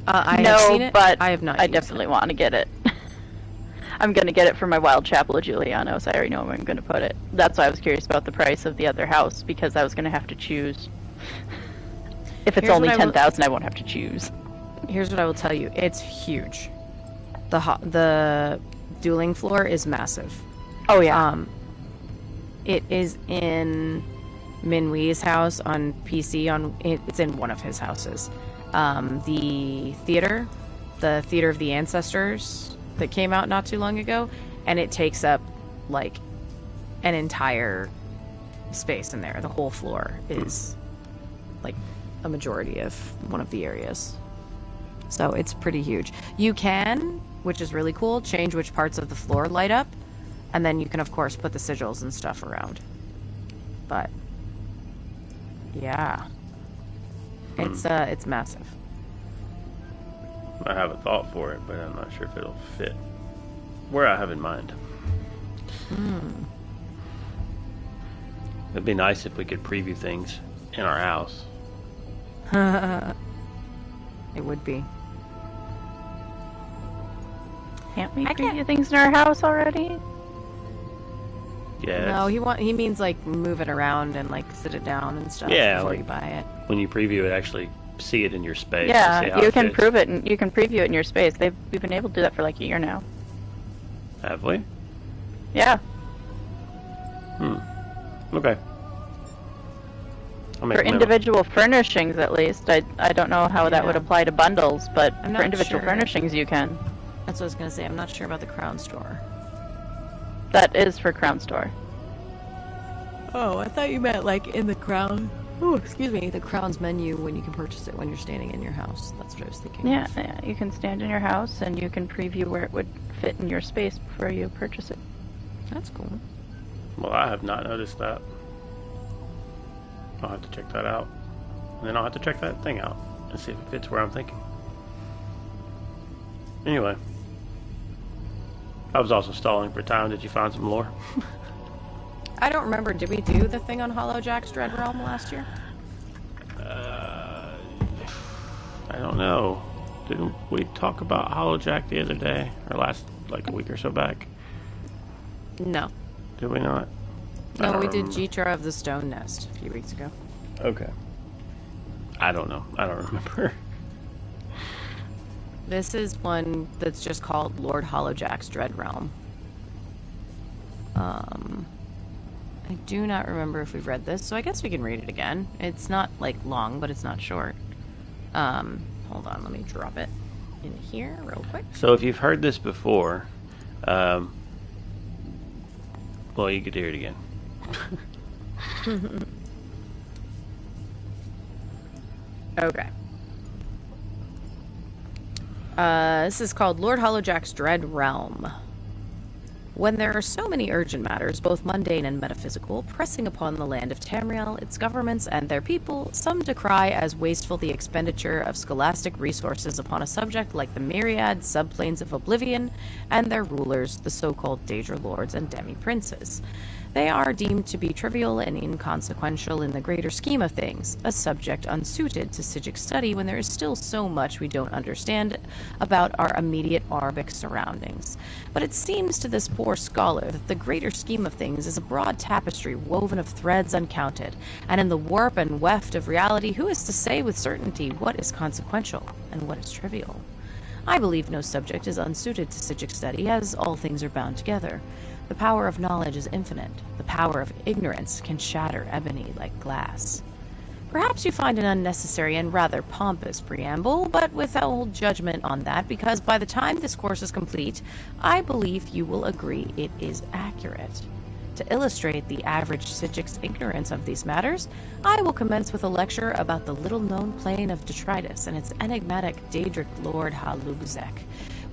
I no, have seen it. but I have not. I used definitely it. want to get it. I'm going to get it for my Wild Chapel of Giuliano, so I already know where I'm going to put it. That's why I was curious about the price of the other house, because I was going to have to choose. If it's Here's only what I will- 10,000, I won't have to choose. Here's what I will tell you. It's huge. The dueling floor is massive. Oh, yeah. It is in Minwee's house on PC. It's in one of his houses. The theater of the ancestors that came out not too long ago, and it takes up like an entire space in there. The whole floor is like a majority of one of the areas. So it's pretty huge. You can, which is really cool, change which parts of the floor light up, and then you can of course put the sigils and stuff around. But yeah, it's massive. I have a thought for it, but I'm not sure if it'll fit where I have in mind. It'd be nice if we could preview things in our house. It would be. Can't we preview things in our house already? Yes. No, he means like move it around and like sit it down and stuff before like, you buy it. When you preview it, actually see it in your space. Yeah, and see how you it can fits. prove it, and you can preview it in your space. We've been able to do that for like a year now. Have we? Yeah. Okay. For individual furnishings, at least. I don't know how that would apply to bundles, but I'm for not individual sure. furnishings, you can. That's what I was gonna say. I'm not sure about the Crown Store. That is for Crown Store. Oh, I thought you meant like in the Crown. Oh, excuse me. The Crown's menu when you can purchase it when you're standing in your house. That's what I was thinking. Yeah, you can stand in your house, and you can preview where it would fit in your space before you purchase it. That's cool. Well, I have not noticed that. I'll have to check that out. And then I'll have to check that thing out and see if it fits where I'm thinking. Anyway. I was also stalling for time. Did you find some lore? I don't remember. Did we do the thing on Hollowjack's Dread Realm last year? I don't know. Didn't we talk about Hollowjack the other day? Or last, like a week or so back? No. Did we not? No, we did Jitra of the Stone Nest a few weeks ago. Okay. I don't know. I don't remember. This is one that's just called Lord Hollowjack's Dread Realm. I do not remember if we've read this, so I guess we can read it again. It's not, like, long, but it's not short. Hold on, let me drop it in here real quick. So if you've heard this before, well, you could hear it again. Okay. This is called Lord Hollowjack's Dread Realm. When there are so many urgent matters, both mundane and metaphysical, pressing upon the land of Tamriel, its governments, and their people, some decry as wasteful the expenditure of scholastic resources upon a subject like the myriad subplanes of Oblivion and their rulers, the so-called Daedra Lords and Demi-Princes. They are deemed to be trivial and inconsequential in the greater scheme of things, a subject unsuited to Psijic study when there is still so much we don't understand about our immediate Arbic surroundings. But it seems to this poor scholar that the greater scheme of things is a broad tapestry woven of threads uncounted, and in the warp and weft of reality, who is to say with certainty what is consequential and what is trivial? I believe no subject is unsuited to Psijic study, as all things are bound together. The power of knowledge is infinite. The power of ignorance can shatter ebony like glass. Perhaps you find an unnecessary and rather pompous preamble, but without judgment on that, because by the time this course is complete, I believe you will agree it is accurate. To illustrate the average Psijic's ignorance of these matters, I will commence with a lecture about the little-known plane of detritus and its enigmatic Daedric Lord Halugzek,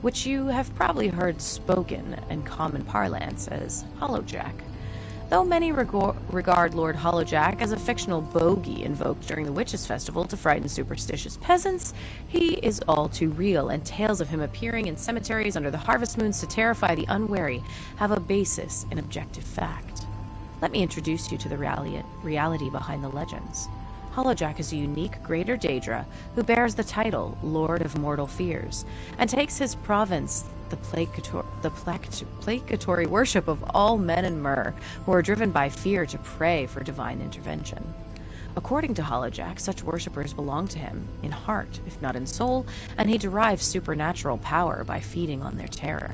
which you have probably heard spoken in common parlance as Hollowjack. Though many regard Lord Hollowjack as a fictional bogey invoked during the Witches' Festival to frighten superstitious peasants, he is all too real, and tales of him appearing in cemeteries under the harvest moons to terrify the unwary have a basis in objective fact. Let me introduce you to the reality behind the legends. Hollowjack is a unique Greater Daedra who bears the title Lord of Mortal Fears, and takes his province the placatory worship of all men and mer who are driven by fear to pray for divine intervention. According to Hollowjack, such worshippers belong to him, in heart, if not in soul, and he derives supernatural power by feeding on their terror.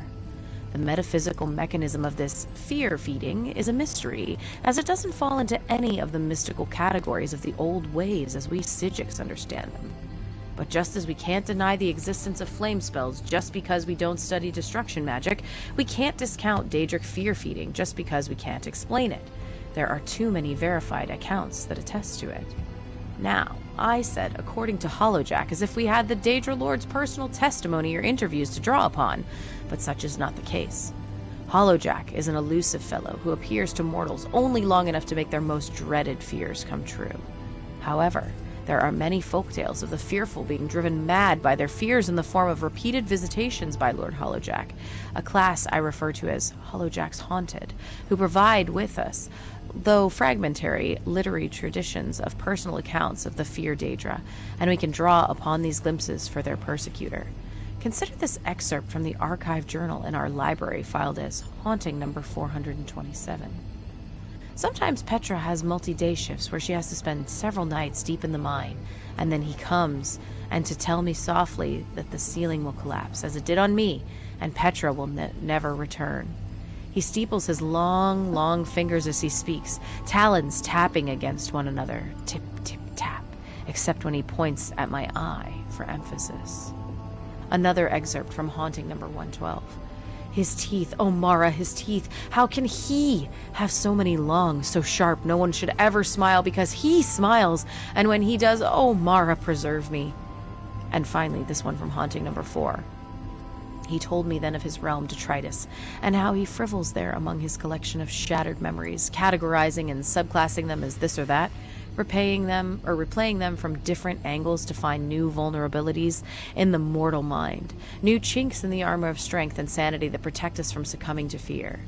The metaphysical mechanism of this fear-feeding is a mystery, as it doesn't fall into any of the mystical categories of the old ways as we Psijics understand them. But just as we can't deny the existence of flame spells just because we don't study destruction magic, we can't discount Daedric fear-feeding just because we can't explain it. There are too many verified accounts that attest to it. Now, I said according to Hollowjack as if we had the Daedra Lord's personal testimony or interviews to draw upon, but such is not the case. Hollowjack is an elusive fellow who appears to mortals only long enough to make their most dreaded fears come true. However, there are many folktales of the fearful being driven mad by their fears in the form of repeated visitations by Lord Hollowjack, a class I refer to as Hollowjack's Haunted, who provide with us, though fragmentary, literary traditions of personal accounts of the fear Daedra, and we can draw upon these glimpses for their persecutor. Consider this excerpt from the archive journal in our library filed as Haunting number 427. Sometimes Petra has multi-day shifts where she has to spend several nights deep in the mine, and then he comes, and to tell me softly that the ceiling will collapse, as it did on me, and Petra will never return. He steeples his long, long fingers as he speaks, talons tapping against one another, tip, tip, tap, except when he points at my eye for emphasis. Another excerpt from Haunting number 112. His teeth, oh Mara, his teeth. How can he have so many long, so sharp, no one should ever smile because he smiles, and when he does, oh Mara, preserve me. And finally, this one from Haunting number 4. He told me then of his realm, detritus, and how he frivels there among his collection of shattered memories, categorizing and subclassing them as this or that, replaying them from different angles to find new vulnerabilities in the mortal mind, new chinks in the armor of strength and sanity that protect us from succumbing to fear.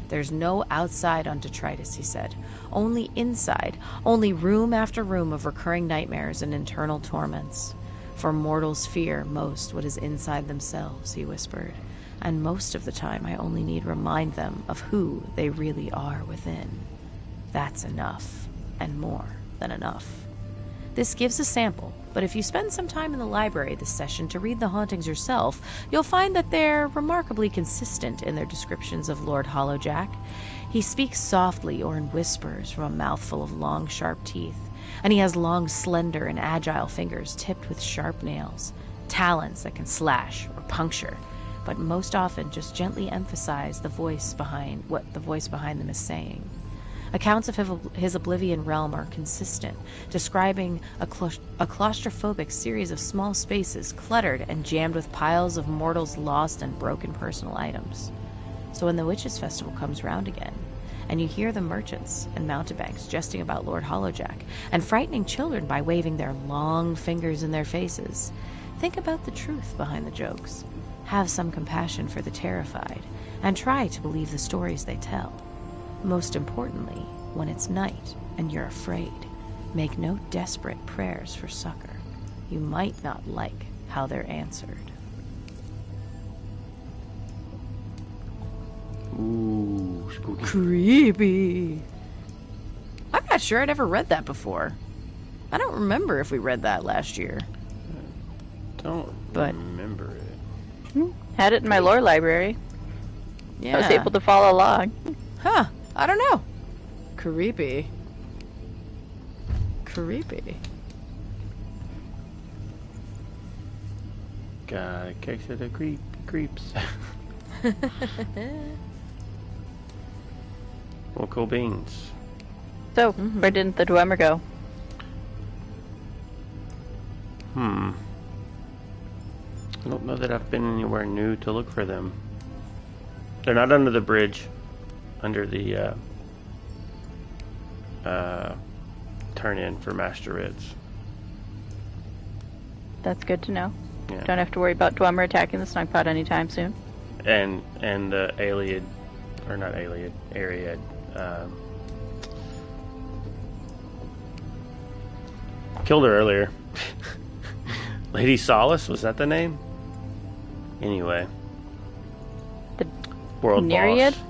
There's no outside on detritus, he said, only inside, only room after room of recurring nightmares and internal torments. For mortals fear most what is inside themselves, he whispered, and most of the time I only need remind them of who they really are within. That's enough, and more than enough. This gives a sample, but if you spend some time in the library this session to read the hauntings yourself, you'll find that they're remarkably consistent in their descriptions of Lord Hollowjack. He speaks softly or in whispers from a mouthful of long, sharp teeth, and he has long, slender, and agile fingers tipped with sharp nails, talons that can slash or puncture, but most often just gently emphasize the voice behind what the voice behind them is saying. Accounts of his Oblivion realm are consistent, describing a claustrophobic series of small spaces cluttered and jammed with piles of mortals' lost and broken personal items. So when the Witches' Festival comes round again, and you hear the merchants and mountebanks jesting about Lord Hollowjack and frightening children by waving their long fingers in their faces, think about the truth behind the jokes. Have some compassion for the terrified, and try to believe the stories they tell. Most importantly, when it's night and you're afraid, make no desperate prayers for succor. You might not like how they're answered. Ooh, spooky. Creepy. I'm not sure I'd ever read that before. I don't remember if we read that last year. Don't remember it. Had it in my lore library. Yeah. I was able to follow along. Huh. I don't know. Creepy. Creepy. Got a case of the creeps. Well, cool beans. So, where didn't the Dwemer go? I don't know that I've been anywhere new to look for them. They're not under the bridge. Under the turn-in for Master Rids. That's good to know. Yeah. Don't have to worry about Dwemer attacking the Snugpod anytime soon. And the Aliad, or not Aliad, Ariad. Killed her earlier. Lady Solace, was that the name? Anyway. The World Nereid? boss.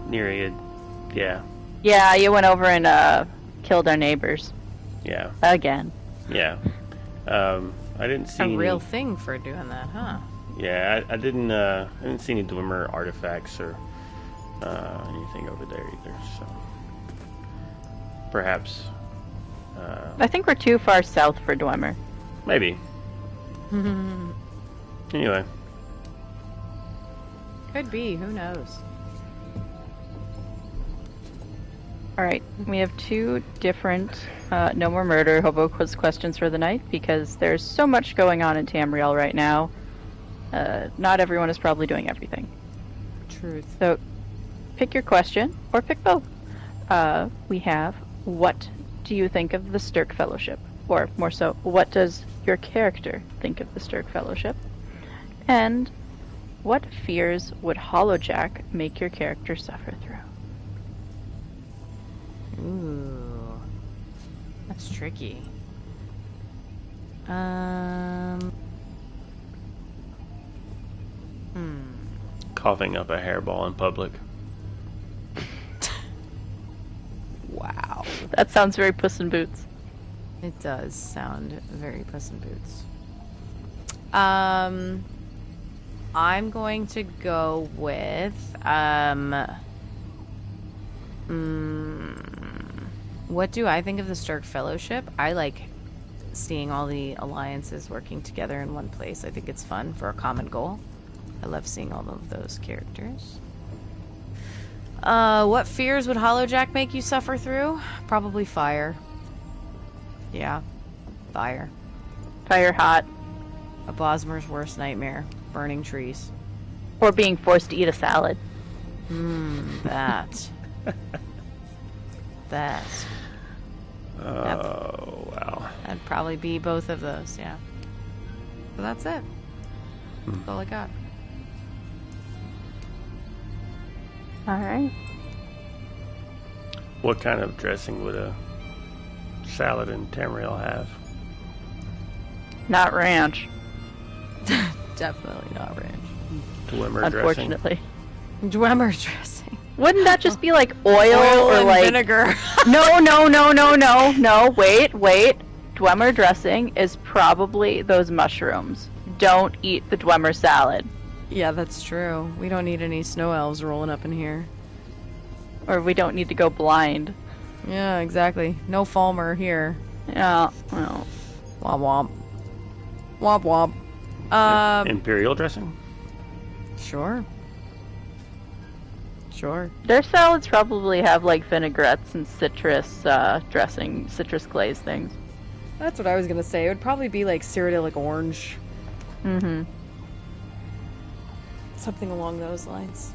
Nereid, yeah. Yeah, you went over and killed our neighbors. Yeah. Again. Yeah. I didn't see A any, real thing for doing that, huh? Yeah, I didn't see any Dwemer artifacts or anything over there either. So perhaps. I think we're too far south for Dwemer. Maybe. Anyway. Could be. Who knows? Alright, we have 2 different No More Murder Hobo Quiz questions for the night because there's so much going on in Tamriel right now. Not everyone is probably doing everything. Truth. So, pick your question, or pick both. We have, what do you think of the Stirk Fellowship? Or, more so, what does your character think of the Stirk Fellowship? And, what fears would Hollowjack make your character suffer through? Ooh. That's tricky. Coughing up a hairball in public. Wow. That sounds very Puss in Boots. It does sound very Puss in Boots. I'm going to go with what do I think of the Stirk Fellowship? I like seeing all the alliances working together in one place. I think it's fun for a common goal. I love seeing all of those characters. What fears would Hollowjack make you suffer through? Probably fire. Yeah, fire. Fire hot. A Bosmer's worst nightmare. Burning trees. Or being forced to eat a salad. That. That. Oh, wow. That'd probably be both of those, yeah. So that's it. That's all I got. Alright. What kind of dressing would a salad in Tamriel have? Not ranch, Definitely not ranch. Dwemer dressing? unfortunately. Dwemer dressing. Wouldn't that just be like oil or and like vinegar. No, wait. Dwemer dressing is probably those mushrooms. Don't eat the Dwemer salad. Yeah, that's true. We don't need any snow elves rolling up in here. Or we don't need to go blind. Yeah, exactly. No Falmer here. Yeah, well. Womp womp. Womp womp. Imperial dressing? Sure. Sure. Their salads probably have like vinaigrettes and citrus dressing, citrus glaze things. That's what I was gonna say. It would probably be like Cyrodiilic orange. Mm-hmm. Something along those lines.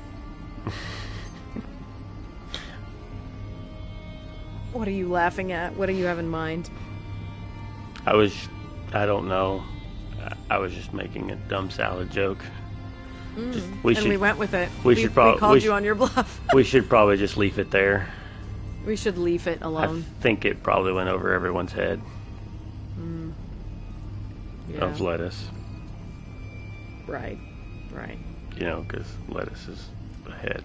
What are you laughing at? What do you have in mind? I don't know. I was just making a dumb salad joke. We went with it. We called you on your bluff. We should probably just leave it there. We should leave it alone. I think it probably went over everyone's head. Yeah. Of lettuce. Right. You know, because lettuce is a head.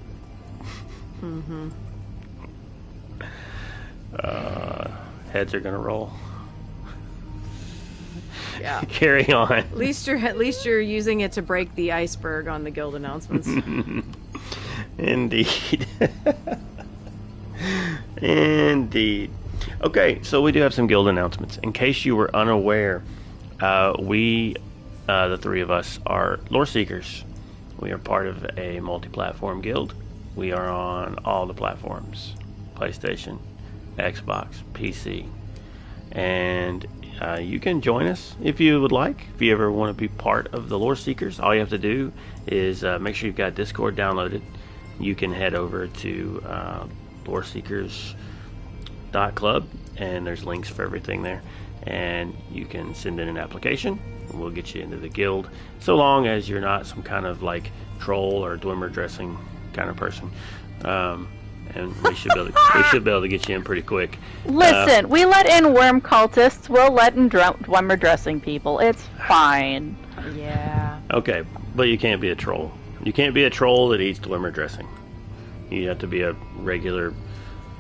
Heads are gonna roll. Yeah. Carry on. At least you're using it to break the iceberg on the guild announcements. Indeed. Indeed. Okay, so we do have some guild announcements. In case you were unaware, we, the three of us, are lore seekers. We are part of a multi-platform guild. We are on all the platforms: PlayStation, Xbox, PC, and you can join us if you would like. If you ever want to be part of the Lore Seekers, all you have to do is make sure you've got Discord downloaded. You can head over to loreseekers.club, and there's links for everything there. And you can send in an application, and we'll get you into the guild, so long as you're not some kind of like troll or Dwemer dressing kind of person. And we should be able to get you in pretty quick. Listen, we let in worm cultists. We'll let in Dwemer dressing people. It's fine. Yeah. Okay, but you can't be a troll. You can't be a troll that eats Dwemer dressing. You have to be a regular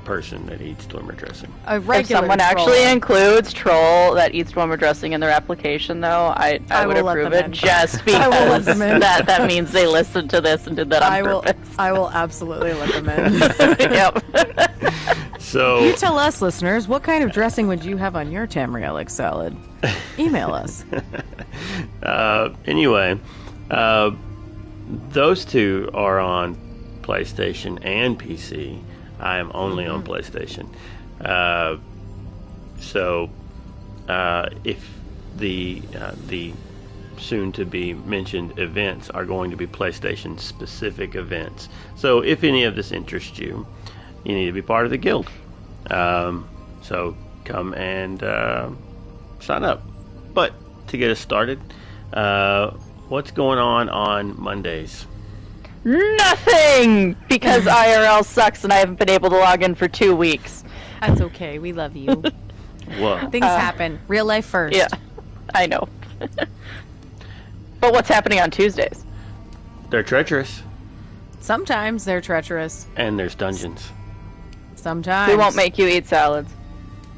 person that eats Dwemer dressing. A If regular someone troll. actually includes troll that eats Dwemer dressing in their application, though, I would will let approve them it in. just I will let because them in. that means they listened to this and did that on purpose. I will absolutely let them in. Yep. So You tell us, listeners, what kind of dressing would you have on your Tamrielic salad? Email us. Anyway, those two are on PlayStation and PC. I am only on PlayStation. So if the soon-to-be mentioned events are going to be PlayStation-specific events. So if any of this interests you, you need to be part of the guild. So come and sign up. But to get us started, what's going on Mondays? Nothing! Because IRL sucks and I haven't been able to log in for 2 weeks. That's okay. We love you. What? Things happen. Real life first. Yeah, I know. But what's happening on Tuesdays? They're treacherous, Sometimes they're treacherous. and there's dungeons. Sometimes. We won't make you eat salads.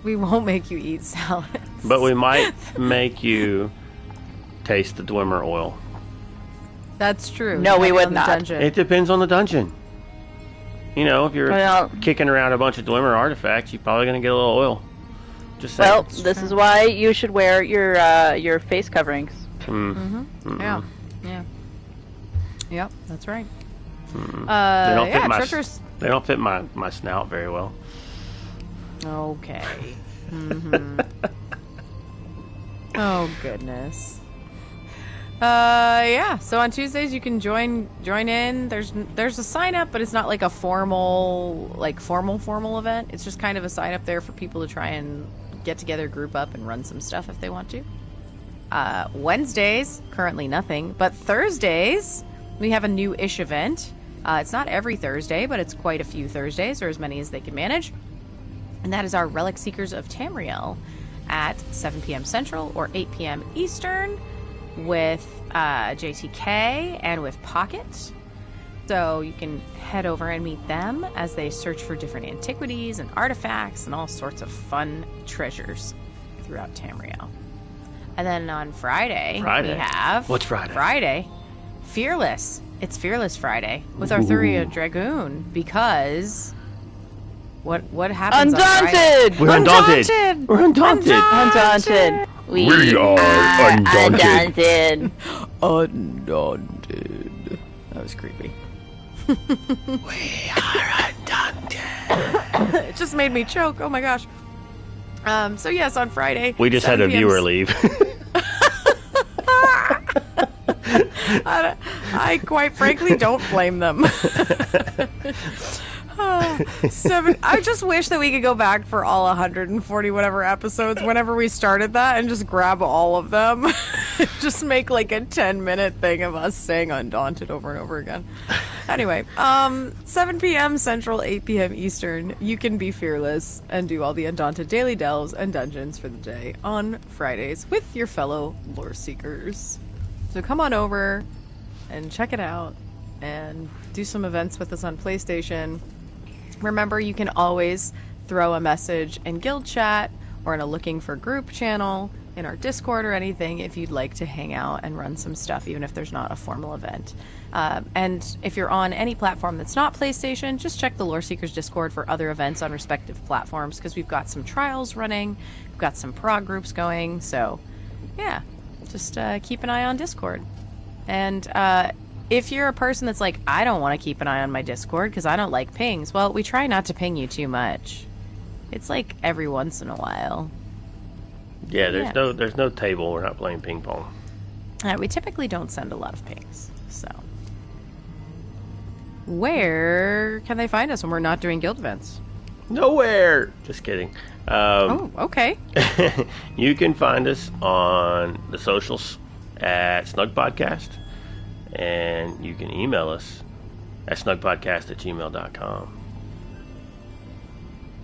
We won't make you eat salads. But we might make you taste the Dwemer oil. That's true. No, we depending would on the not. dungeon. It depends on the dungeon. You know, if you're Well- kicking around a bunch of Dwemer artifacts, you're probably going to get a little oil. Just saying. Well, this is why you should wear your face coverings. Yeah. Yeah. Yep, that's right. They don't fit Yeah, my treacherous. They don't fit my snout very well. Okay. Oh goodness. Yeah. So on Tuesdays you can join in. There's a sign up, but it's not like a formal event. It's just kind of a sign up there for people to try and get together, group up, and run some stuff if they want to. Wednesdays, currently nothing, but Thursdays we have a new-ish event. It's not every Thursday, but it's quite a few Thursdays, or as many as they can manage. And that is our Relic Seekers of Tamriel at 7 p.m. Central or 8 p.m. Eastern with JTK and with Pocket. So you can head over and meet them as they search for different antiquities and artifacts and all sorts of fun treasures throughout Tamriel. And then on Friday, we have... What's Friday? Friday. Fearless. It's Fearless Friday with Arthuria Dragoon because... What happens on Friday? Undaunted! We're undaunted. We're undaunted. Undaunted. We are undaunted. Undaunted. That was creepy. We are undaunted. It just made me choke. Oh my gosh. So yes, on Friday. We just had a 7 p.m. viewer leave. I quite frankly don't blame them. I just wish that we could go back for all 140 whatever episodes whenever we started that and just grab all of them. Just make like a 10-minute thing of us saying Undaunted over and over again. Anyway, 7 p.m. Central, 8 p.m. Eastern, you can be fearless and do all the Undaunted daily delves and dungeons for the day on Fridays with your fellow lore seekers. So come on over and check it out and do some events with us on PlayStation. Remember, you can always throw a message in guild chat or in a looking for group channel in our Discord or anything if you'd like to hang out and run some stuff, even if there's not a formal event. And if you're on any platform that's not PlayStation, just check the Lore Seekers Discord for other events on respective platforms, because we've got some trials running, we've got some prog groups going, so yeah, just keep an eye on Discord. And if you're a person that's like, I don't want to keep an eye on my Discord because I don't like pings, well, we try not to ping you too much. It's like every once in a while. Yeah, there's no table. We're not playing ping pong. We typically don't send a lot of pings, so. Where can they find us when we're not doing guild events? Nowhere. Just kidding. Okay. You can find us on the socials at Snugpod Cast, and you can email us at snugpodcast@gmail.com.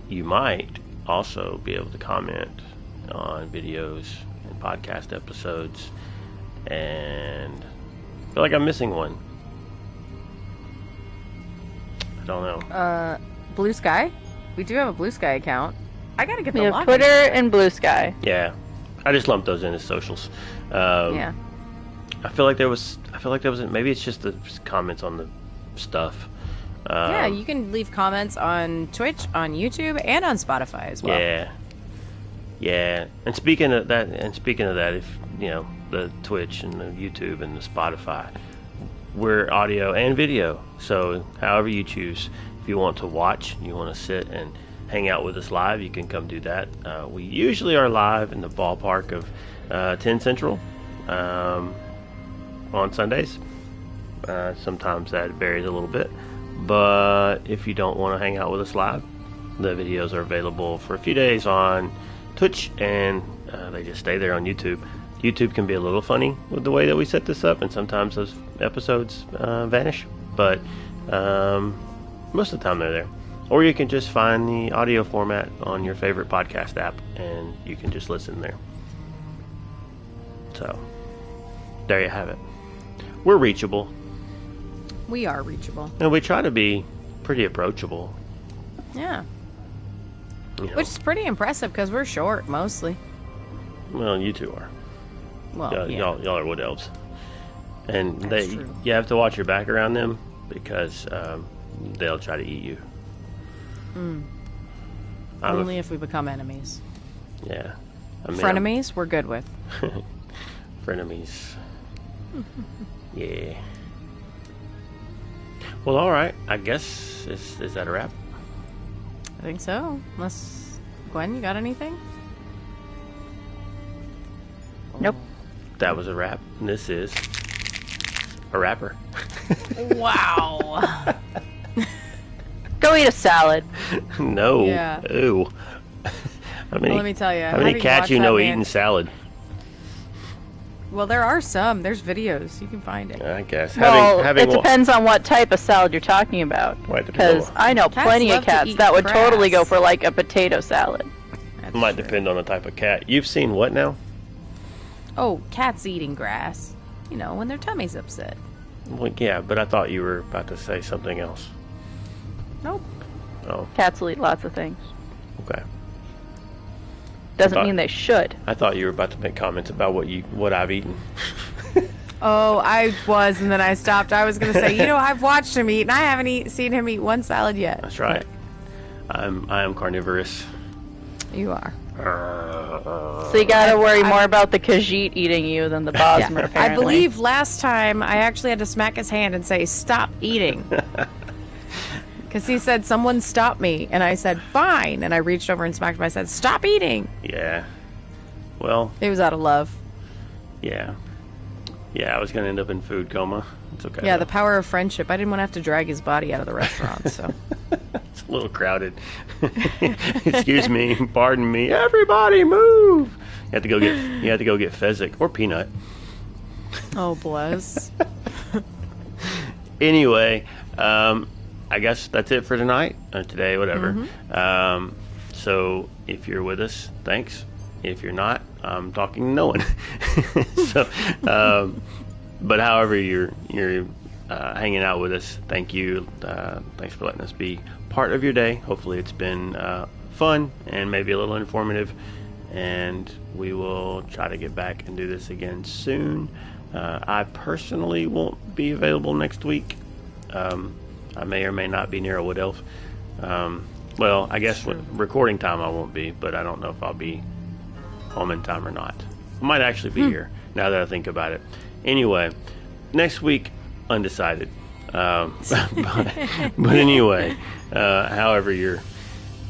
You might also be able to comment on videos and podcast episodes, and I feel like I'm missing one. I don't know. Blue Sky? We do have a Blue Sky account. I gotta get We the have login. Twitter and Blue Sky. Yeah, I just lumped those in as socials. Yeah. I feel like there was. Maybe it's just the comments on the stuff. Yeah, you can leave comments on Twitch, on YouTube, and on Spotify as well. Yeah. Yeah. And speaking of that, if the Twitch and the YouTube and the Spotify, we're audio and video. So however you choose. If you want to watch, you want to sit and hang out with us live, you can come do that. We usually are live in the ballpark of 10 Central on Sundays. Sometimes that varies a little bit. But if you don't want to hang out with us live, the videos are available for a few days on Twitch, and they just stay there on YouTube. YouTube can be a little funny with the way that we set this up, and sometimes those episodes vanish. But most of the time they're there. Or you can just find the audio format on your favorite podcast app, and you can just listen there. So, there you have it. We're reachable. We are reachable. And we try to be pretty approachable. Yeah. You know. Which is pretty impressive because we're short, mostly. Well, you two are. Well, yeah. Y'all are wood elves. And That's true. you have to watch your back around them because they'll try to eat you. Only if we become enemies. Yeah. Frenemies, we're good with. Frenemies. Yeah. Well, all right. I guess is that a wrap? I think so. Unless, Gwen, you got anything? Nope. That was a wrap. And this is a rapper. Wow. Go eat a salad. No. Yeah. Ooh. How many, Well, let me tell you. How many cats you know eating salad? Well, there are some. There's videos. You can find it. I guess. Well, having it depends on what type of salad you're talking about. Might depend Because on- I know Cats plenty love of to cats eat that would totally go grass. for like a potato salad. That's Might true. depend on the type of cat. You've seen what now? Oh, cats eating grass. You know, when their tummy's upset. Well, yeah, but I thought you were about to say something else. Nope. Oh, Cats will eat lots of things. okay. Doesn't thought- mean they should. I thought you were about to make comments about what I've eaten. Oh, I was, and then I stopped. I was going to say, I've watched him eat, and I haven't seen him eat one salad yet. That's right. I am carnivorous. You are. So you gotta worry more about the Khajiit eating you than the Bosmer, I apparently. believe last time I actually had to smack his hand and say, stop eating. Because he said, someone stop me. And I said, fine. And I reached over and smacked him. I said, stop eating. Yeah. Well, It was out of love. yeah. Yeah, I was going to end up in food coma. It's okay. Yeah, though. the power of friendship. I didn't want to have to drag his body out of the restaurant, so. It's a little crowded. Excuse me. Pardon me. Everybody move. You have to go get Fezzik or Peanut. Oh, bless. Anyway, I guess that's it for tonight. Today, whatever. So if you're with us, thanks. If you're not, I'm talking to no one. So, but however you're hanging out with us, thank you. Thanks for letting us be part of your day. Hopefully it's been fun and maybe a little informative. And we will try to get back and do this again soon. I personally won't be available next week. I may or may not be near a wood elf. Well, I guess with recording time I won't be, but I don't know if I'll be home in time or not. I might actually be here now that I think about it. Anyway, next week, undecided. But anyway, however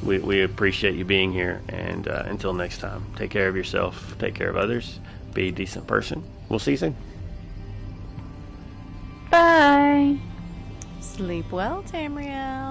we appreciate you being here, and until next time, take care of yourself, take care of others, be a decent person. We'll see you soon. Bye. Sleep well, Tamriel.